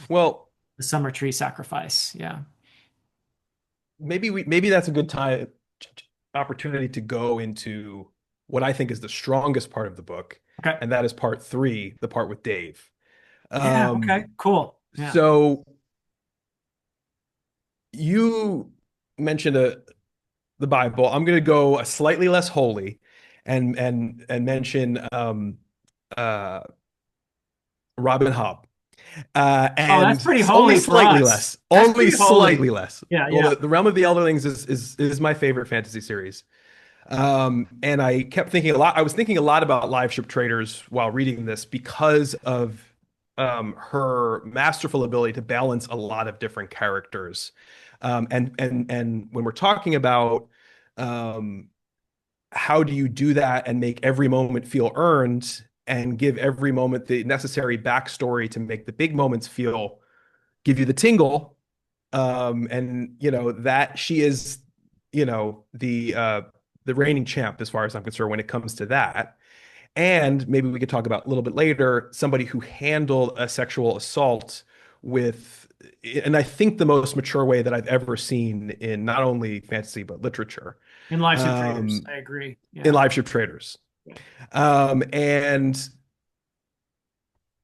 Well, the summer tree sacrifice. Yeah. maybe that's a good time opportunity to go into what I think is the strongest part of the book, Okay. and that is part three, the part with Dave. Yeah. Okay. Cool. Yeah. So you mentioned the Bible. I'm going to go a slightly less holy and mention uh, Robin Hobb. Oh, that's And pretty only holy for slightly us. less. That's Only pretty holy. slightly less. Yeah. Well, Yeah. the Realm of the Elderlings is my favorite fantasy series. And I kept thinking a lot. I was thinking a lot about Live Ship Traders while reading this because of her masterful ability to balance a lot of different characters. And when we're talking about um, how do you do that and make every moment feel earned and give every moment the necessary backstory to make the big moments feel give you the tingle. And that she is, the reigning champ as far as I'm concerned when it comes to that. And maybe we could talk about a little bit later somebody who handled a sexual assault with, and I think the most mature way that I've ever seen in not only fantasy but literature, In live ship traders, um, I agree. in Yeah. Live Ship Traders. Yeah. And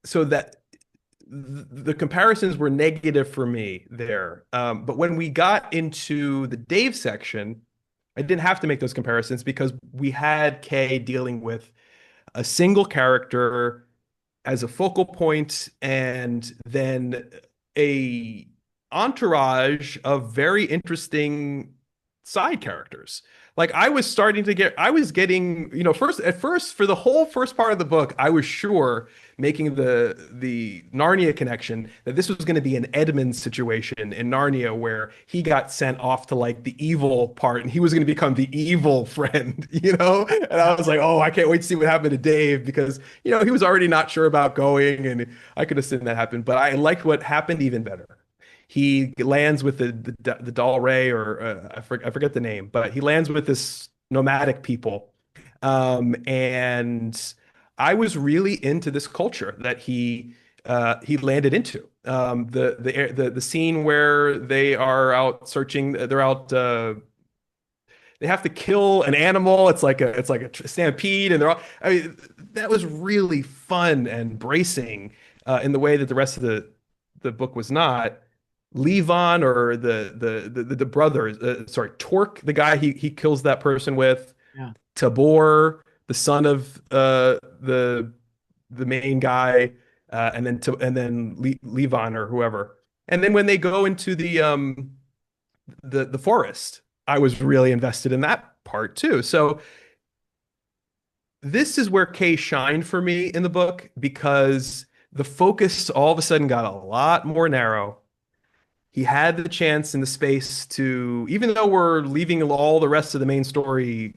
so that the comparisons were negative for me there. But when we got into the Dave section, I didn't have to make those comparisons because we had Kay dealing with a single character as a focal point and then a entourage of very interesting side characters. Like I was getting, at first for the whole first part of the book, I was sure making the Narnia connection that this was going to be an Edmund situation in Narnia where he got sent off to like the evil part and he was going to become the evil friend, And I was like, oh, I can't wait to see what happened to Dave because, he was already not sure about going and I could have seen that happen. But I liked what happened even better. He lands with the Doll Ray, or I forget the name, but he lands with this nomadic people, and I was really into this culture that he landed into. The scene where they are out searching, they're out. They have to kill an animal. It's like a stampede, and they're all. I mean, that was really fun and bracing in the way that the rest of the book was not. Levon or the brother, sorry, Torque, the guy he kills that person with, Yeah. Tabor, the son of the main guy, and then Levon or whoever. And then when they go into the forest, I was really invested in that part too. So this is where Kay shined for me in the book because the focus all of a sudden got a lot more narrow. He had the chance and the space to, even though we're leaving all the rest of the main story,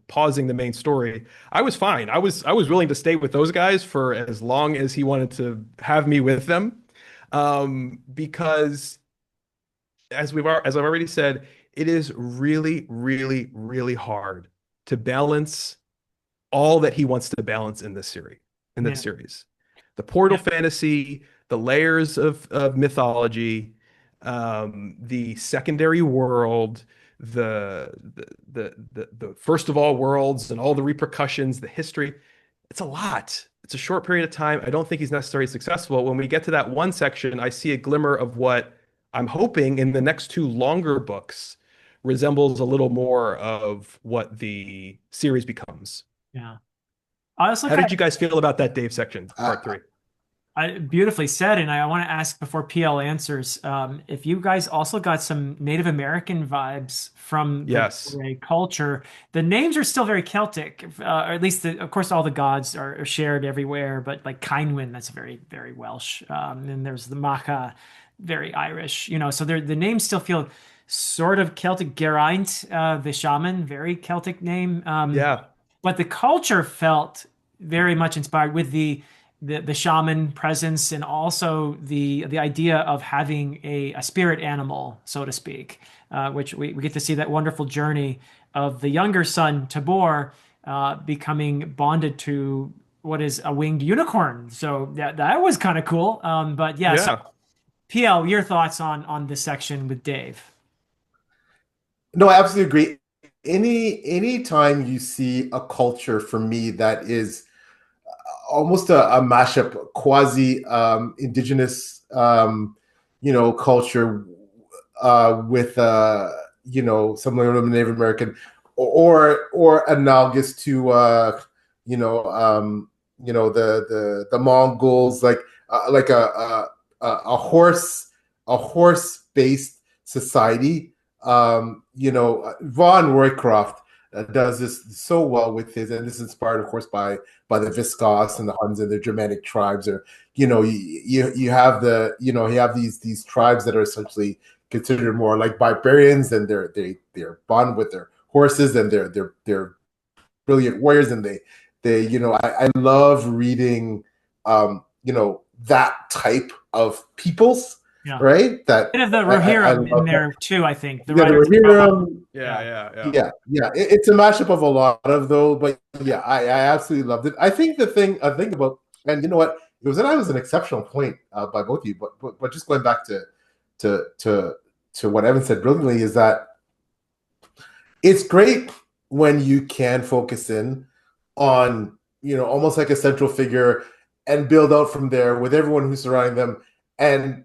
pausing the main story, I was fine. I was willing to stay with those guys for as long as he wanted to have me with them, because as I've already said, it is really, really, really hard to balance all that he wants to balance in this series. In this Yeah. series, the portal Yeah. fantasy, the layers of mythology, the secondary world, the first of all worlds, and all the repercussions, the history. It's a lot. It's a short period of time. I don't think he's necessarily successful. When we get to that one section, I see a glimmer of what I'm hoping in the next two longer books resembles a little more of what the series becomes. Yeah. I also How kind did you guys feel about that Dave section, Uh, part three? beautifully said, and I want to ask before PL answers, if you guys also got some Native American vibes from the Yes. Ray culture. The names are still very Celtic, or at least, of course, all the gods are shared everywhere. But like Cynwyn, that's very, very Welsh. And there's the Macha, very Irish. So the names still feel sort of Celtic. Geraint, the shaman, very Celtic name. Yeah. But the culture felt very much inspired with the shaman presence, and also the idea of having a spirit animal, so to speak, which we get to see that wonderful journey of the younger son Tabor becoming bonded to what is a winged unicorn. So that was kind of cool. But yeah, so Yeah. PL, your thoughts on this section with Dave? No, I absolutely agree. Any time you see a culture for me that is almost a mashup, quasi indigenous, culture with some Native American, or analogous to the Mongols, like a horse based society. Von Roycroft does this so well with his, and this is inspired, of course, by the Viscos and the Huns and the Germanic tribes, or you have you have these tribes that are essentially considered more like barbarians, and they're bonded with their horses, and they're brilliant warriors, and I love reading that type of peoples, Yeah. right? That Bit of the I Rohirrim in love that. there too, I think. The Yeah, the writers of Rohan. Rohirrim. Yeah. Yeah. Yeah. Yeah. Yeah. It's a mashup of a lot of those, but yeah, I absolutely loved it. I think the thing I think about, and you know what, that was an exceptional point by both of you, but just going back to to what Evan said brilliantly, is that it's great when you can focus in on, almost like a central figure, and build out from there with everyone who's surrounding them, and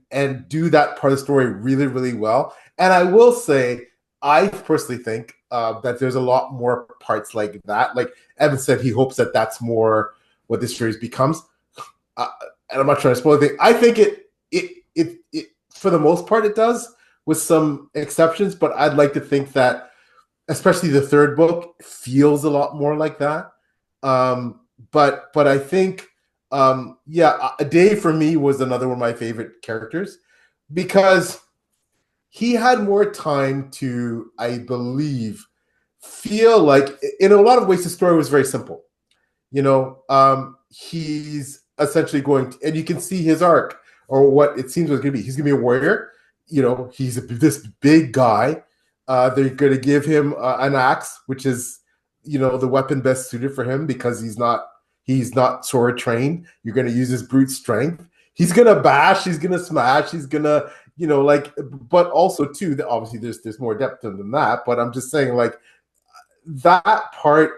do that part of the story really, really well. And I will say, I personally think that there's a lot more parts like that. Like Evan said, he hopes that that's more what this series becomes. Uh, and I'm not trying to spoil anything. I think it for the most part it does, with some exceptions. But I'd like to think that, especially the third book, feels a lot more like that. But I think, Dave for me was another one of my favorite characters, because he had more time to, I believe, feel like, in a lot of ways, the story was very simple. He's essentially going to, and you can see his arc, or what it seems was going to be. He's going to be a warrior. He's this big guy. They're going to give him an axe, which is, the weapon best suited for him, because he's not sword trained. You're going to use his brute strength. He's going to bash. He's going to smash. He's going to, but also too, obviously there's more depth than that. But I'm just saying, like, that part,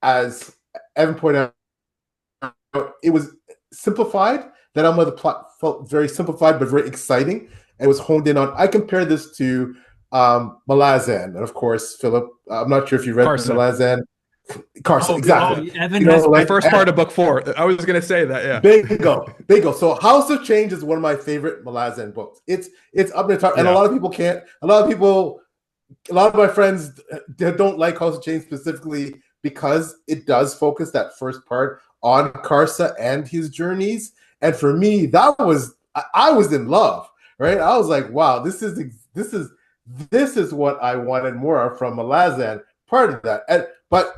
as Evan pointed out, it was simplified. That element of the plot felt very simplified, but very exciting. And was honed in on. I compare this to Malazan, and of course, Philip. I'm not sure if you read Carson. Malazan. Carson, Oh, exactly. Evan has The first part of book 4. I was going to say that. Yeah. Bingo. So House of Change is one of my favorite Malazan books. It's up in the top, and a lot of people can't. A lot of my friends don't like House of Change specifically because it does focus that first part on Karsa and his journeys. And for me, I was in love, right? I was like, wow, this is what I wanted more of from Malazan. Part of that, but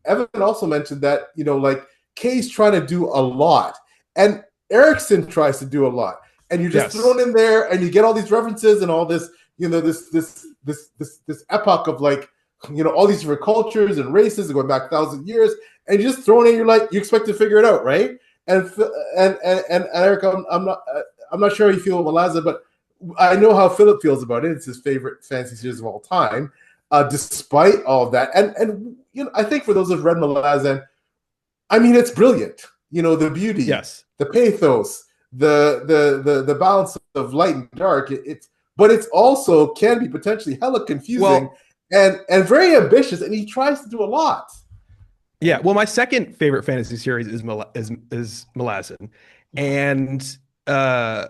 Evan also mentioned that, like, Kay's trying to do a lot, and Erickson tries to do a lot, and you're just thrown in there, and you get all these references and all this, this epoch of, like, all these different cultures and races going back 1,000 years, and you're just thrown in. You're like, you expect to figure it out, right? And Eric, I'm not sure how you feel about Malazan, but I know how Philip feels about it. It's his favorite fantasy series of all time. Despite all of that, and I think for those who've read Malazan, I mean, it's brilliant. The beauty, Yes. the pathos, the balance of light and dark. but it's also can be potentially hella confusing Well, and very ambitious, and he tries to do a lot. yeah. Well, my second favorite fantasy series is Malazan, and uh,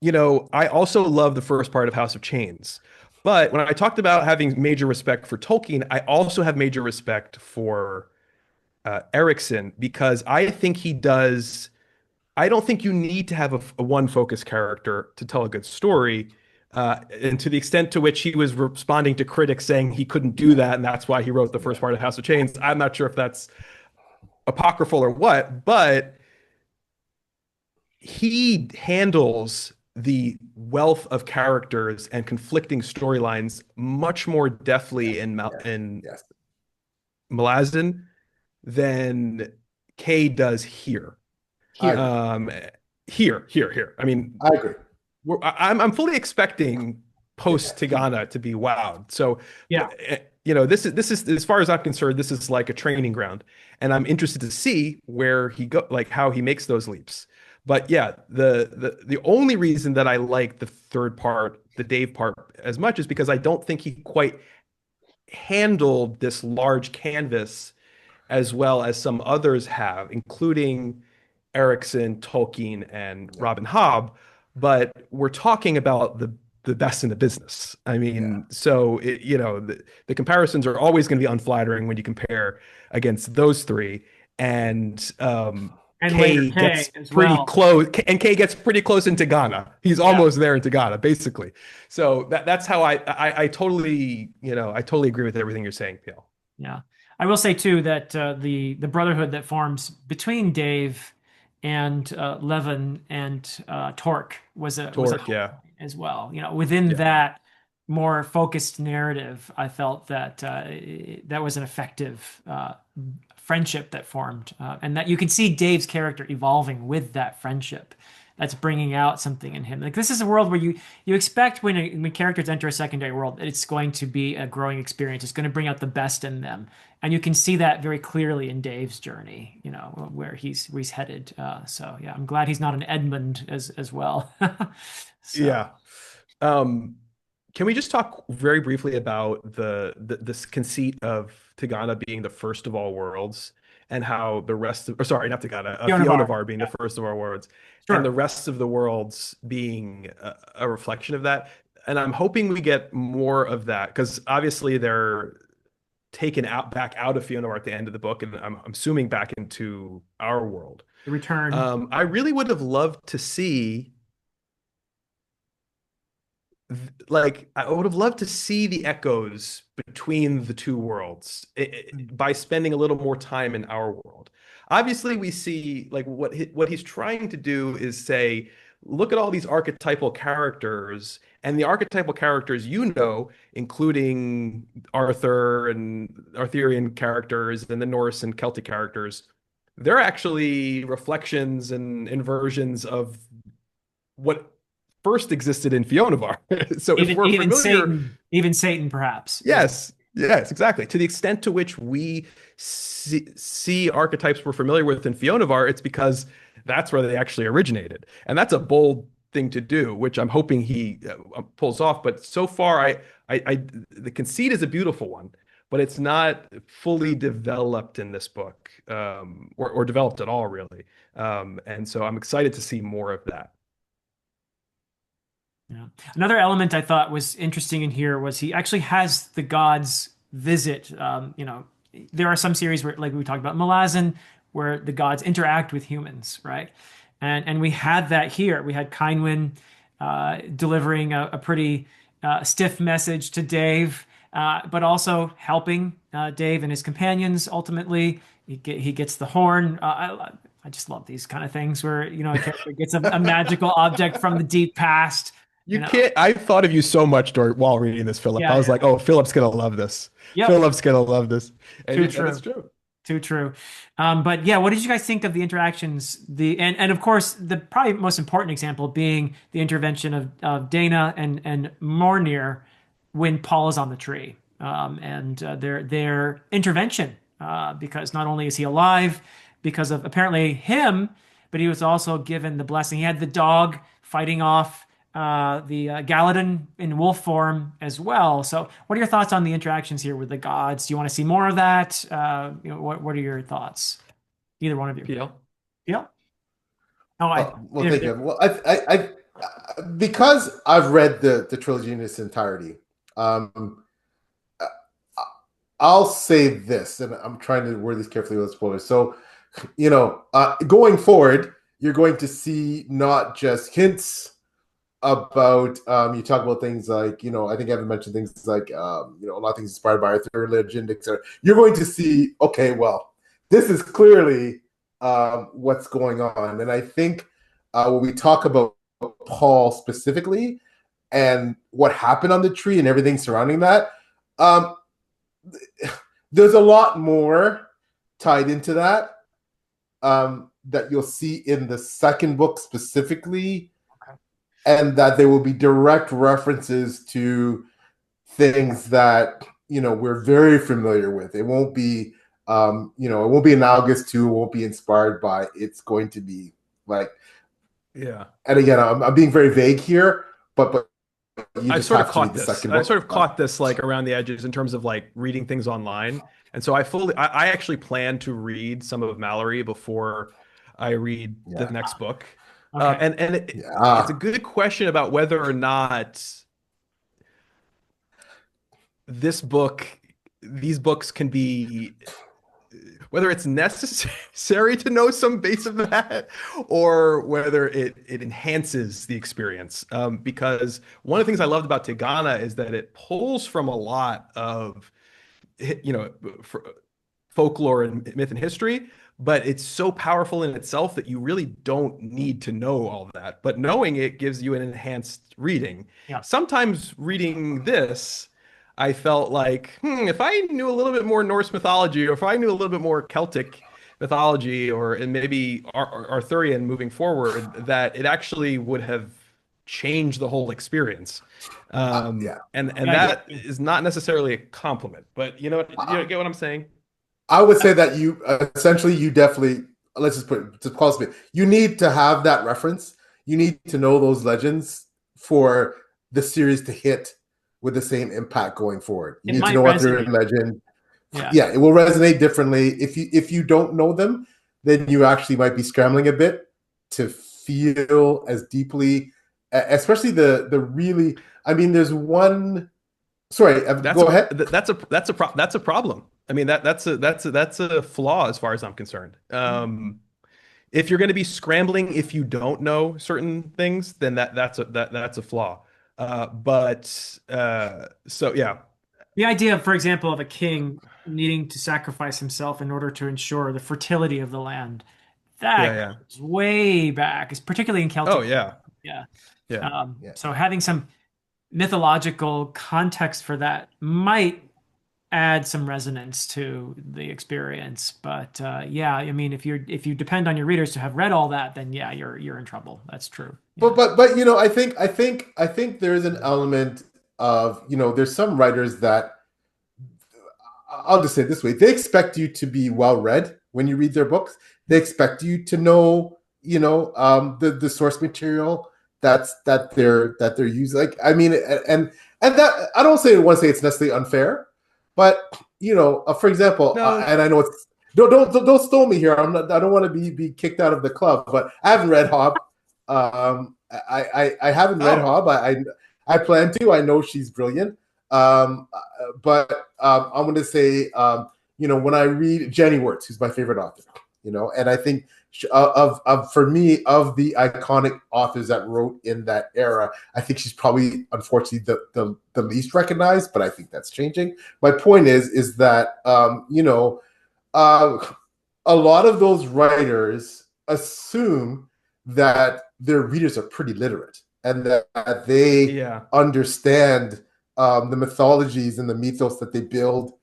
I also love the first part of House of Chains. But when I talked about having major respect for Tolkien, I also have major respect for Erikson because I think he does. I don't think you need to have a one focus character to tell a good story. And to the extent to which he was responding to critics saying he couldn't do that, and that's why he wrote the first Yeah, part of House of Chains, I'm not sure if that's apocryphal or what, but he handles the wealth of characters and conflicting storylines much more deftly yes, in yes, yes. Malazan than Kay does here. I Here. agree. Um, here. I mean, I agree. I'm fully expecting post Yeah. Tigana to be wowed. So, Yeah. this is as far as I'm concerned, this is like a training ground, and I'm interested to see where he go, like how he makes those leaps. But yeah, the only reason that I like the third part, the Dave part, as much is because I don't think he quite handled this large canvas as well as some others have, including Erickson, Tolkien, and Yeah. Robin Hobb. But we're talking about the best in the business. I Yeah. mean, so the comparisons are always going to be unflattering when you compare against those three. And And later Kay K gets as pretty well. close, and Kay gets pretty close into Ghana. He's Yeah. almost there into Ghana, basically. So that's how I totally, I totally agree with everything you're saying, Peel. Yeah. I will say too that the brotherhood that forms between Dave and Levin and Torque was a Torque, high yeah, point as well. Within yeah, that more focused narrative, I felt that that was an effective friendship that formed, and that you can see Dave's character evolving with that friendship. That's bringing out something in him. Like this is a world where you expect when characters enter a secondary world, it's going to be a growing experience. It's going to bring out the best in them, and you can see that very clearly in Dave's journey. Where he's headed. So yeah, I'm glad he's not an Edmund as well. So yeah. Um, can we just talk very briefly about this conceit of Tigana being the first of all worlds, and how the rest of, or sorry, not Tigana, Fionavar. Fionavar being the Yeah, first of our worlds, and the sure. rest of the worlds being a reflection of that. And I'm hoping we get more of that because obviously they're taken out back out of Fionavar at the end of the book, and I'm assuming back into our world. The return. I really would have loved to see like I would have loved to see the echoes between the two worlds by spending a little more time in our world. Obviously, we see like what he's trying to do is say, look at all these archetypal characters, and the archetypal characters including Arthur and Arthurian characters and the Norse and Celtic characters, they're actually reflections and inversions of what first existed in Fionavar. So if Even we're even familiar, Satan perhaps as well. yes, exactly. To the extent to which we see archetypes we're familiar with in Fionavar, it's because that's where they actually originated, and that's a bold thing to do, which I'm hoping he pulls off. But so far, the conceit is a beautiful one, but it's not fully developed in this book, or developed at all, really. And so I'm excited to see more of that. Yeah. Another element I thought was interesting in here was he actually has the gods visit. There are some series where, like we talked about Malazan, where the gods interact with humans, right? And we had that here. We had Kynwyn delivering a pretty stiff message to Dave, but also helping Dave and his companions. Ultimately, he gets the horn. I just love these kind of things where a character gets a magical object from the deep past. You can't. I thought of you so much while reading this, Philip. I Yeah, was yeah. like, "Oh, Philip's gonna love this. Yep. Philip's gonna love this," Too and it's true. true. Too true. But yeah, what did you guys think of the interactions? And of course, the probably most important example being the intervention of Dana and Mornir when Paul is on the tree, and their intervention, because not only is he alive because of apparently him, but he was also given the blessing. He had the dog fighting off the Galadin in wolf form as well. So, what are your thoughts on the interactions here with the gods? Do you want to see more of that? What are your thoughts? Either one of you. PL. Yeah. Oh, I. Well, thank you. Well, because I've read the trilogy in its entirety, um, I'll say this, and I'm trying to word this carefully with spoilers. So, going forward, you're going to see not just hints about you talk about things like I think Evan mentioned things like a lot of things inspired by Arthur legend, etc. You're going to see, okay, well, this is clearly what's going on, and I think when we talk about Paul specifically and what happened on the tree and everything surrounding that, um, there's a lot more tied into that that you'll see in the second book specifically, and that there will be direct references to things that we're very familiar with. It won't be it won't be analogous to, it won't be inspired by. It's going to be like, Yeah. And again, I'm being very vague here, but you I just sort of have to read caught the this. second I book. sort of caught this like around the edges in terms of like reading things online. And so I actually plan to read some of Mallory before I read the Yeah. next book. Okay. It's a good question about whether or not these books can be, whether it's necessary to know some base of that or whether it enhances the experience. Because one of the things I loved about Tigana is that it pulls from a lot of, you know, folklore and myth and history, but it's so powerful in itself that you really don't need to know all that. But knowing it gives you an enhanced reading. Yeah. Sometimes reading this, I felt like, if I knew a little bit more Norse mythology, or if I knew a little bit more Celtic mythology, or and maybe Arthurian moving forward, that it actually would have changed the whole experience. Yeah. And Yeah, that is not necessarily a compliment, but you get what I'm saying? I would say that you essentially, you definitely, let's just put it to pause a bit. You need to have that reference. You need to know those legends for the series to hit with the same impact going forward. You It need to might know Arthurian resonate. legend. Yeah. Yeah, it will resonate differently. If you don't know them, then you actually might be scrambling a bit to feel as deeply, especially the really. I mean, there's one. Sorry, go ahead. That's a problem. I mean that's a flaw as far as I'm concerned. If you're going to be scrambling if you don't know certain things, then that's a flaw. So yeah. The idea, for example, of a king needing to sacrifice himself in order to ensure the fertility of the land, Yeah, that yeah. goes way back, it's particularly in Oh Celtic. yeah. Yeah. Yeah. Yeah. So having some mythological context for that might add some resonance to the experience. But yeah, I mean, if you depend on your readers to have read all that, then yeah, you're in trouble. That's true. Yeah. But I think there is an element of there's some writers that, I'll just say it this way, they expect you to be well read when you read their books. They expect you to know the source material that they're using. Like, I mean, and that, I don't want to say it's necessarily unfair, but for example, No. and I know it's, don't stone me here. I don't want to be kicked out of the club, but I haven't read Hob. I haven't read Hob. I plan to. I know she's brilliant. But I'm going to say, when I read Jenny Wirtz, who's my favorite author, and I think for me, of the iconic authors that wrote in that era, I think she's probably, unfortunately, the least recognized, but I think that's changing. My point is that, a lot of those writers assume that their readers are pretty literate and that they Yeah. understand the mythologies and the mythos that they build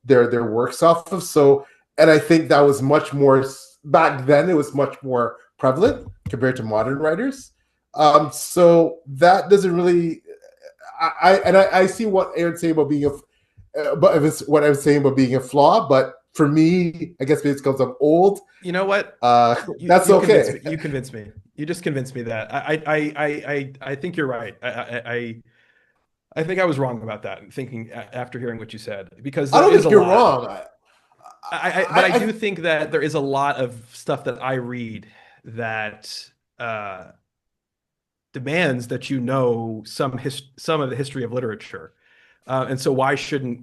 their works off of. So, and I think that was much more back then. It was much more prevalent compared to modern writers. So that doesn't really. I see what Aaron's saying about being but it's what I'm saying about being a flaw. But for me, I guess because I'm old. You know what? That's okay. You convinced me. You just convinced me that I think you're right. I think I was wrong about that. Thinking after hearing what you said, because I there don't is think a you're lot. wrong. But I I do think that there is a lot of stuff that I read that uh, demands that you know some of the history of literature, and so why shouldn't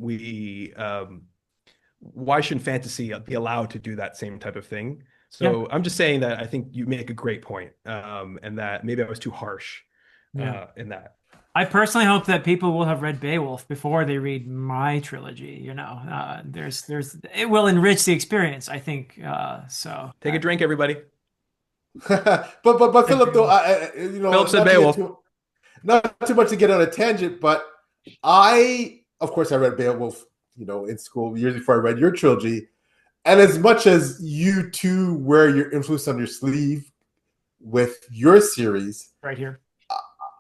fantasy be allowed to do that same type of thing? Yeah, So I'm just saying that I think you make a great point, and that maybe I was too harsh yeah. in that. I personally hope that people will have read Beowulf before they read my trilogy. It will enrich the experience, I think. So Take a that drink, everybody. but Philip, though, Beowulf. Philip said not to get Beowulf. not too much to get on a tangent, but I, of course, I read Beowulf, in school years before I read your trilogy. And as much as you two wear your influence on your sleeve with your series, Right here.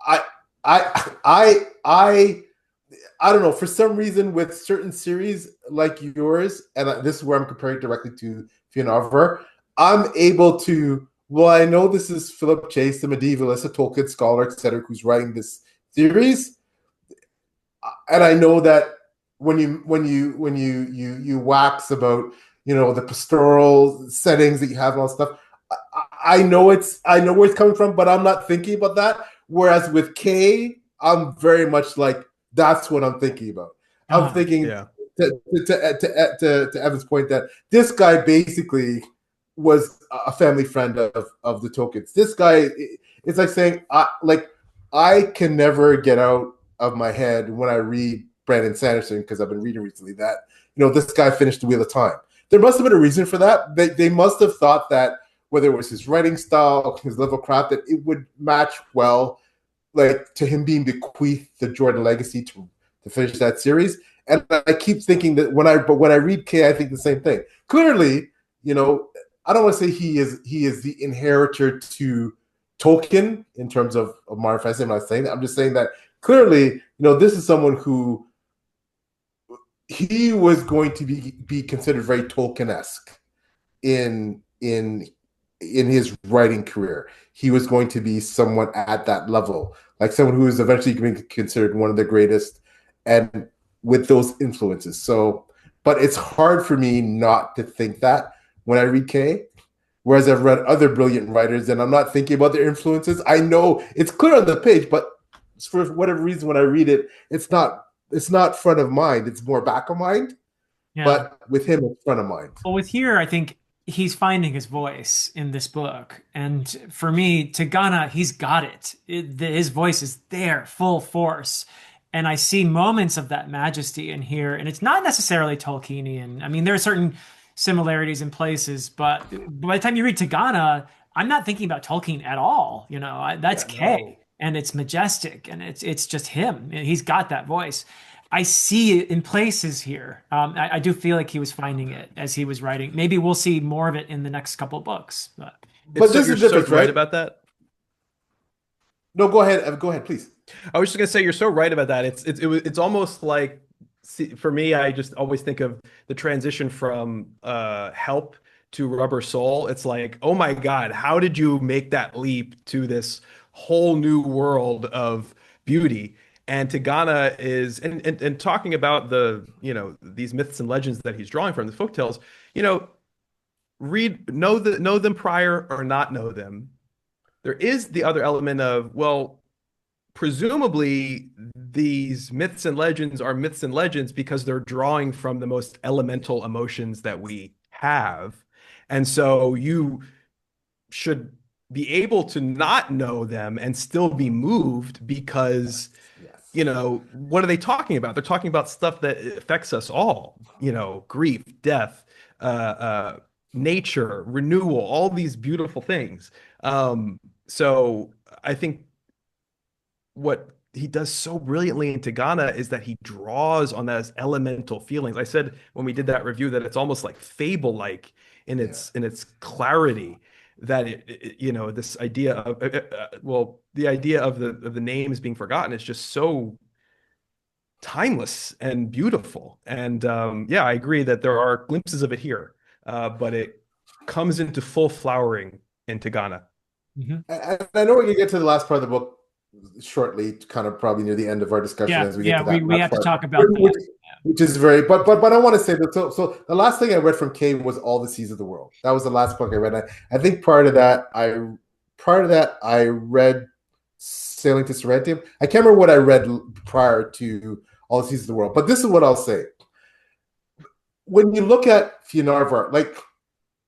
I, I, I, I, I don't know. For some reason, with certain series like yours, and this is where I'm comparing directly to Fionavar, I'm able to. Well, I know this is Philip Chase, the medievalist, a Tolkien scholar, etc., who's writing this series, and I know that when you wax about the pastoral settings that you have and all that stuff, I know where it's coming from, but I'm not thinking about that. Whereas with K, I'm very much like that's what I'm thinking about. I'm Uh, thinking Yeah. to Evan's point that this guy basically was a family friend of the Tokens. This guy, it's like saying I can never get out of my head when I read Brandon Sanderson, because I've been reading recently, that this guy finished the Wheel of Time. There must have been a reason for that. They must have thought that whether it was his writing style, his level of craft, that it would match well, like to him being bequeathed the Jordan legacy to finish that series. And I keep thinking that when I read K, I think the same thing. Clearly, I don't want to say he is the inheritor to Tolkien in terms of modern fantasy. I'm not saying that. I'm just saying that clearly, this is someone who he was going to be considered very Tolkien-esque in his writing career. He was going to be someone at that level, like someone who is eventually going to be considered one of the greatest, and with those influences. So, but it's hard for me not to think that when I read K. Whereas I've read other brilliant writers and I'm not thinking about their influences. I know it's clear on the page, but for whatever reason, when I read it, it's not front of mind. It's more back of mind. yeah. But with him, it's front of mind. Well, with here, I think he's finding his voice in this book. And for me, Tagana, he's got it. His voice is there, full force. And I see moments of that majesty in here. And it's not necessarily Tolkienian. I mean, there are certain similarities in places, but by the time you read Tagana, I'm not thinking about Tolkien at all. That's Yeah. Kay, No. and it's majestic, and it's just him. He's got that voice. I see it in places here. I do feel like he was finding it as he was writing. Maybe we'll see more of it in the next couple books. But It's But so this you're is the so difference, right right? about that. No, go ahead. Go ahead, please. I was just gonna say you're so right about that. It's almost like, see, for me, I just always think of the transition from Help to Rubber Soul. It's like, oh my God, how did you make that leap to this whole new world of beauty? And Tigana is and talking about these myths and legends that he's drawing from, the folktales, you know, know them prior or not know them. There is the other element of, well, presumably these myths and legends are myths and legends because they're drawing from the most elemental emotions that we have. And so you should be able to not know them and still be moved because, Yes. what are they talking about? They're talking about stuff that affects us all, grief, death, nature, renewal, all these beautiful things. So I think what he does so brilliantly in Tigana is that he draws on those elemental feelings. I said when we did that review that it's almost like fable-like in Yeah. its clarity. That this idea of well, the idea of the names being forgotten is just so timeless and beautiful. And yeah, I agree that there are glimpses of it here, but it comes into full flowering in Tigana. Mhm. And I know we're gonna get to the last part of the book shortly, kind of probably near the end of our discussion Yeah, as we get yeah, to that, we that have to part, talk about that. which, which is very. But I want to say that. So the last thing I read from Kay was All the Seas of the World. That was the last book I read. I think part of that I read Sailing to Sorrento. I can't remember what I read prior to All the Seas of the World. But this is what I'll say. When you look at Fionavar, like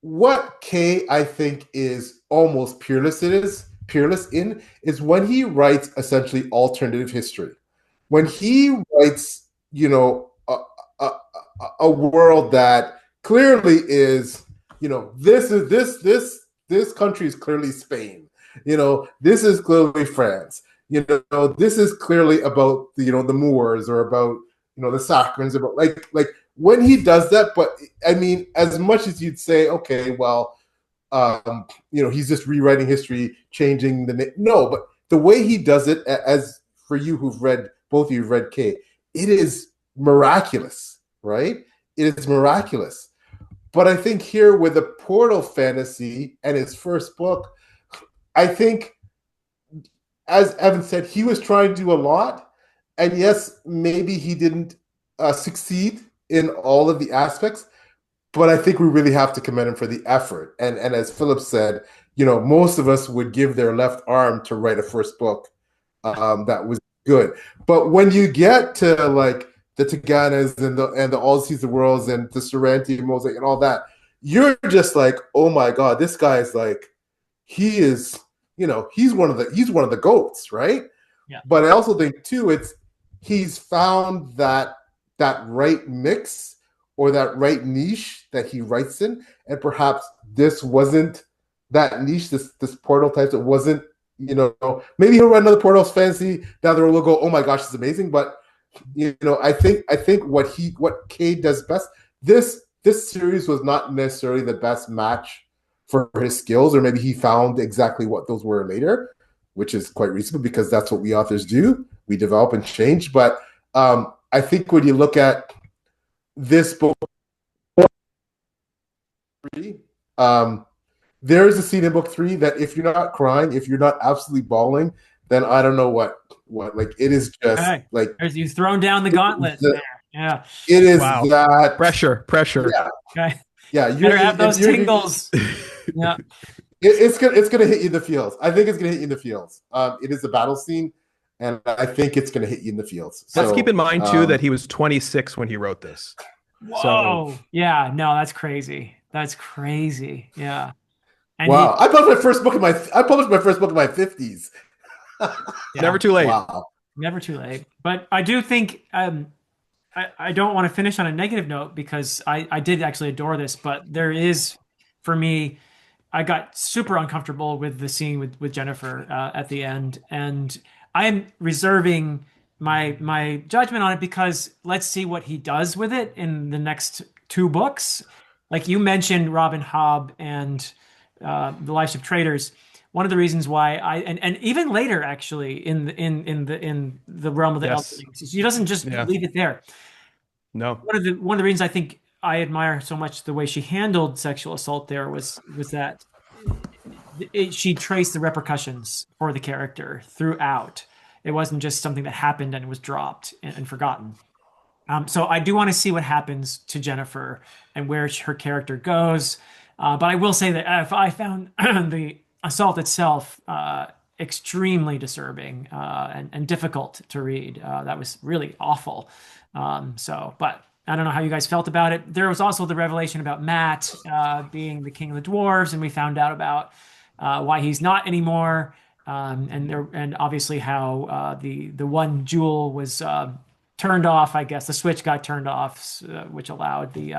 what Kay I think is almost peerless in is when he writes essentially alternative history. When he writes, a, a world that clearly is, this country is clearly Spain. This is clearly France. This is clearly about the Moors, or about the Saccharins, about like when he does that. But I mean, as much as you'd say, okay, well, he's just rewriting history, changing the no, but the way he does it, as for you who've read, both of you've read K, it is miraculous, right? It is miraculous. But I think here with the Portal fantasy and his first book, I think, as Evan said, he was trying to do a lot, and yes, maybe he didn't succeed in all of the aspects, but I think we really have to commend him for the effort. And as Philip said, most of us would give their left arm to write a first book that was good. But when you get to like the Taganas and the All Seas of the Worlds and the Sorrento Mosaic and all that, you're just like, oh my God, this guy is like, he is, he's one of the goats, right? Yeah. But I also think too, he's found that right mix, or that right niche that he writes in, and perhaps this wasn't that niche. This Portal types, it wasn't. Maybe he'll run another Portals fantasy down the road. We'll go, oh my gosh, it's amazing. But I think what Cade does best. This series was not necessarily the best match for his skills, or maybe he found exactly what those were later, which is quite reasonable because that's what we authors do. We develop and change. But I think when you look at this book, um, there is a scene in book 3 that if you're not crying, if you're not absolutely bawling, then I don't know what like it is just Okay. like You've thrown down the gauntlet there. Yeah. it is Wow. that Pressure. yeah Okay. yeah Better have those you're tingles. Yeah. it's gonna hit you in the feels. I think it's gonna hit you in the feels. It is a battle scene, and I think it's gonna hit you in the feels. Let's keep So in mind too that he was 26 when he wrote this. So Whoa. Yeah. No, that's crazy. That's crazy. Yeah. And he, wow, I published my first book in my 50s. yeah, never too late. Wow. never too late. But I do think I don't want to finish on a negative note because I did actually adore this, but there is, for me, I got super uncomfortable with the scene with Jennifer at the end, and I am reserving my judgment on it because let's see what he does with it in the next two books. Like you mentioned, Robin Hobb and the Lives of Traitors. One of the reasons why and even later actually in the realm of the Yes. Elderlings, he doesn't just Yeah. leave it there. No. One of the reasons I think I admire so much the way she handled sexual assault there was that she traced the repercussions for the character throughout. It wasn't just something that happened and was dropped and forgotten. So I do want to see what happens to Jennifer and where her character goes. But I will say that if I found the assault itself extremely disturbing and difficult to read. That was really awful. But I don't know how you guys felt about it. There was also the revelation about Matt being the king of the dwarves, and we found out about why he's not anymore. And obviously how the one jewel was turned off. I guess the switch got turned off, which allowed the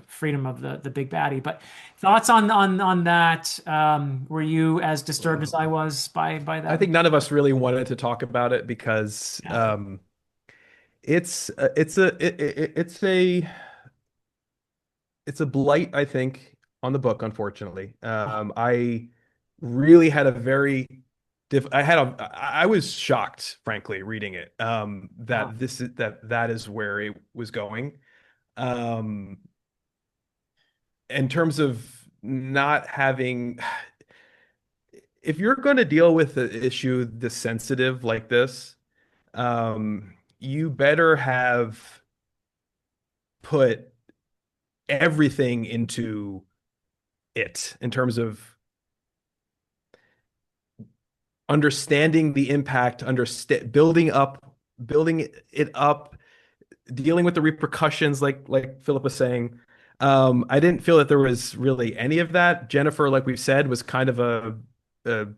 freedom of the big baddie. But thoughts on that? Were you as disturbed as I was by I that? think none of us really wanted to talk about it because Yeah. it's a blight, I think, on the book, unfortunately. I really had a very I was shocked, frankly, reading it, Uh-huh. that is where it was going. Um, in terms of not having if you're going to deal with an issue this sensitive like this, you better have put everything into it in terms of understanding the impact, building it up, dealing with the repercussions, like Philip was saying. I didn't feel that there was really any of that. Jennifer, like we've said, was kind of a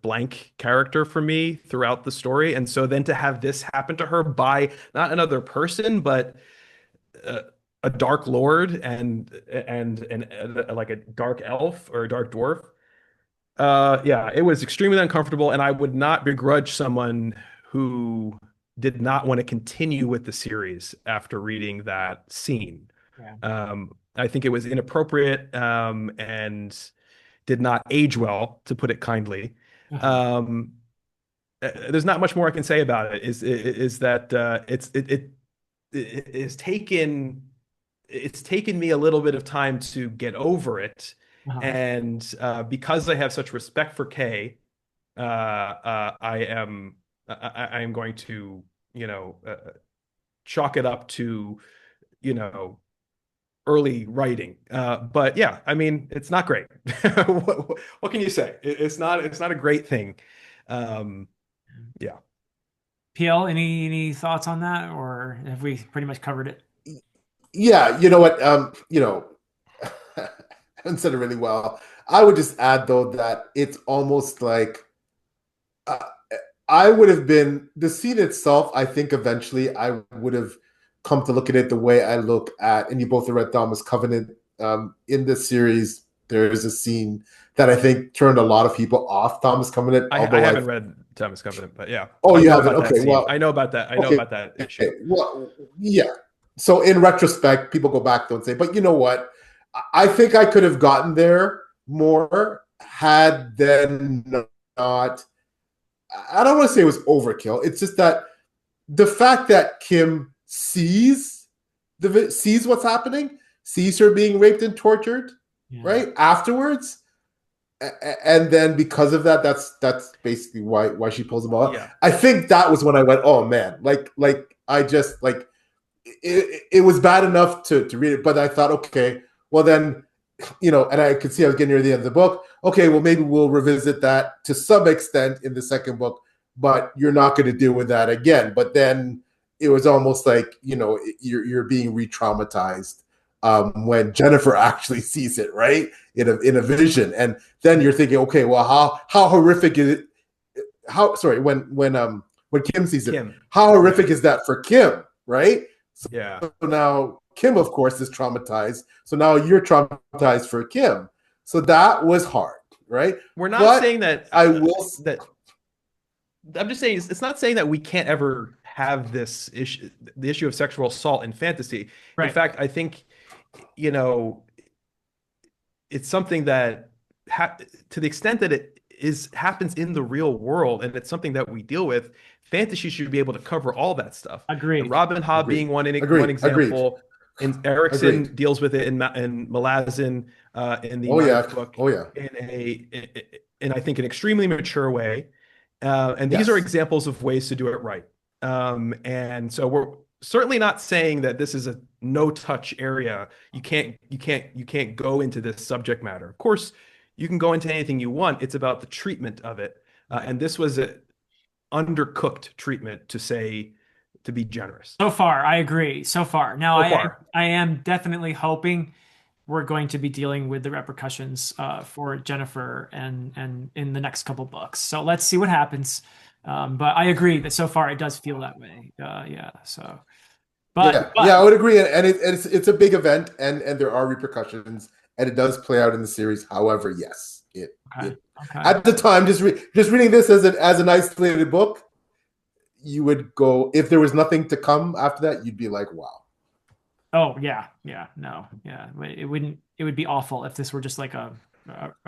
blank character for me throughout the story, and so then to have this happen to her by not another person, but uh, a dark lord and like a dark elf or a dark dwarf. Yeah, it was extremely uncomfortable, and I would not begrudge someone who did not want to continue with the series after reading that scene. Yeah. I think it was inappropriate, and did not age well, to put it kindly. Uh-huh. Um, there's not much more I can say about it. Is that it has it's taken me a little bit of time to get over it, Uh-huh. and because I have such respect for Kay, I am going to, chalk it up to, you know early writing. But yeah, I mean, it's not great. What can you say? It's not a great thing. Um, yeah. PL, any thoughts on that, or have we pretty much covered it? Yeah, you know what? I haven't said it really well. I would just add though that it's almost like uh, I would have been the scene itself. I think eventually I would have come to look at it the way I look at, and you both have read Thomas Covenant. In this series, there is a scene that I think turned a lot of people off Thomas Covenant. I Although haven't I've read Thomas Covenant, but yeah, oh, I you know haven't? about that Okay, scene. well, I know okay, about that issue. well, yeah. So in retrospect, people go back though and say, but you know what? I think I could have gotten there more had then not. I don't want to say it was overkill. It's just that the fact that Kim sees what's happening, sees her being raped and tortured, Yeah. right afterwards, and then because of that, that's basically why she pulls them all up. Yeah. I think that was when I went, oh man, like I just like it was bad enough to read it, but I thought, okay, well then, and I could see I was getting near the end of the book. Okay, well maybe we'll revisit that to some extent in the second book, but you're not going to deal with that again. But then it was almost like you're being re-traumatized when Jennifer actually sees it, right, in a vision, and then you're thinking, okay, well how horrific is it? How sorry when Kim sees it, Kim. how horrific Yeah. is that for Kim, right? Yeah. So now Kim, of course, is traumatized. So now you're traumatized for Kim. So that was hard, right? We're not But saying that I will. that I'm just saying it's not saying that we can't ever have this issue, the issue of sexual assault in fantasy. In Right. fact, I think, you know, it's something that to the extent that it is happens in the real world and it's something that we deal with, fantasy should be able to cover all that stuff. Agreed. Robin Hobb Agreed. being one Agreed. example, and Agreed. Erickson deals with it in Malazan, in the Oh yeah. ninth book, Oh yeah. in I think an extremely mature way. And these are Yes. examples of ways to do it right. And so we're certainly not saying that this is a no touch area. You can't go into this subject matter. Of course, you can go into anything you want. It's about the treatment of it. And this was an undercooked treatment, to be generous. So far, I agree. So far. Now, So I am, far. I am definitely hoping we're going to be dealing with the repercussions for Jennifer and in the next couple books. So let's see what happens. But I agree that so far it does feel that way. Yeah. So, but Yeah. but Yeah. I would agree, and it's a big event, and there are repercussions, and it does play out in the series. However, yes, okay, it okay. at the time just reading this as an isolated book, you would go, if there was nothing to come after that, you'd be like, wow. Oh yeah, no, yeah. It wouldn't. It would be awful if this were just like a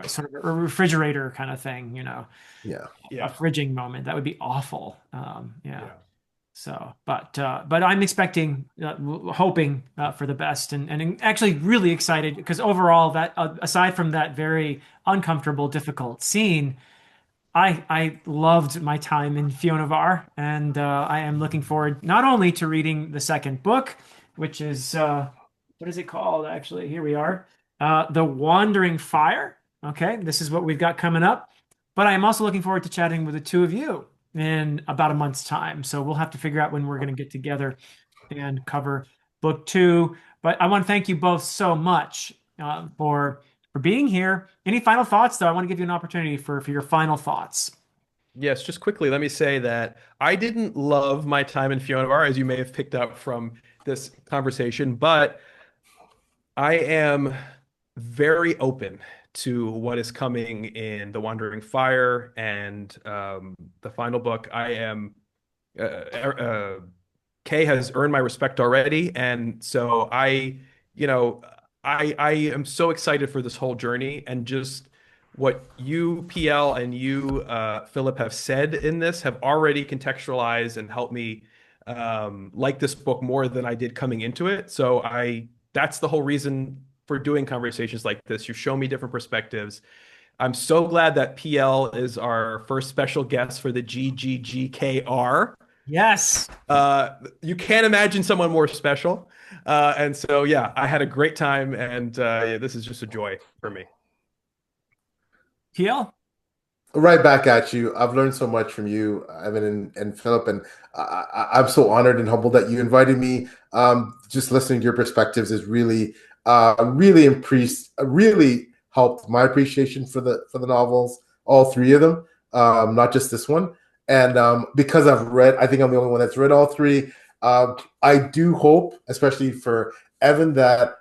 sort of a refrigerator kind of thing. Yeah. A Yeah. fridging moment. That would be awful. Yeah. Yeah. So, but I'm expecting, hoping for the best, and actually really excited because overall, that aside from that very uncomfortable, difficult scene, I loved my time in Fionavar, and I am looking forward not only to reading the second book, which is what is it called? Actually, here we are, The Wandering Fire. Okay, this is what we've got coming up. But I am also looking forward to chatting with the two of you in about a month's time. So we'll have to figure out when we're going to get together and cover book two. But I want to thank you both so much for being here. Any final thoughts, though? I want to give you an opportunity for your final thoughts. Yes, just quickly, let me say that I didn't love my time in Fionavar, as you may have picked up from this conversation, but I am very open to what is coming in The Wandering Fire and the final book. I am Kay has earned my respect already, and so you know, I am so excited for this whole journey and just what you, PL, and you, Philip, have said in this have already contextualized and helped me like this book more than I did coming into it. So that's the whole reason for doing conversations like this. You show me different perspectives. I'm so glad that PL is our first special guest for the GGGKR. Yes. You can't imagine someone more special. And so, yeah, I had a great time, and yeah, this is just a joy for me. TL? Right back at you. I've learned so much from you, Evan and Philip, and I'm so honored and humbled that you invited me. Just listening to your perspectives is really increased, really helped my appreciation for the novels, all three of them, not just this one. And because I've read, I think I'm the only one that's read all three. I do hope, especially for Evan, that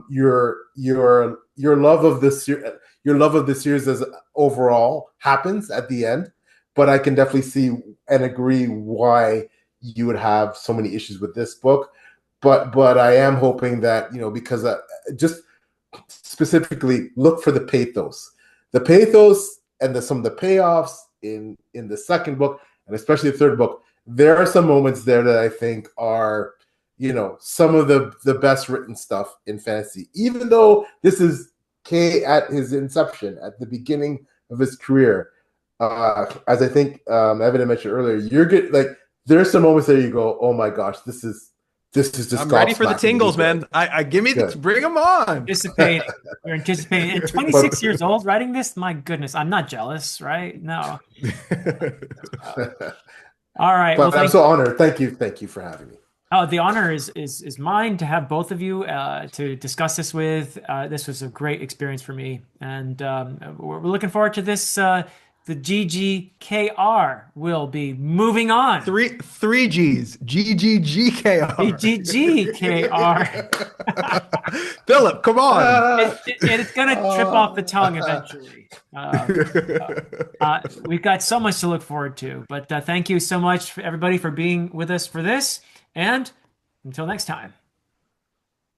your love of this your love of the series as overall happens at the end. But I can definitely see and agree why you would have so many issues with this book. But I am hoping that, because just specifically look for the pathos, and some of the payoffs in the second book, and especially the third book. There are some moments there that I think are, some of the best written stuff in fantasy. Even though this is Kay at his inception, at the beginning of his career, as I think Evan mentioned earlier, you're good. Like, there's some moments there you go, oh my gosh, this is just I'm ready for the gobsmacking to be tingles, good. man. I give me Good. bring them on. Anticipating. You're anticipating. At 26 years old writing this? My goodness, I'm not jealous, right? No. All right. Well, But I'm so honored. Thank you for having me. oh, the honor is mine to have both of you to discuss this with. This was a great experience for me, and we're looking forward to this. The GGKR will be moving on. Three G's. GGGKR. GGGKR. Philip, come on. It's going to trip off the tongue eventually. We've got so much to look forward to. But thank you so much, for everybody, for being with us for this. And until next time.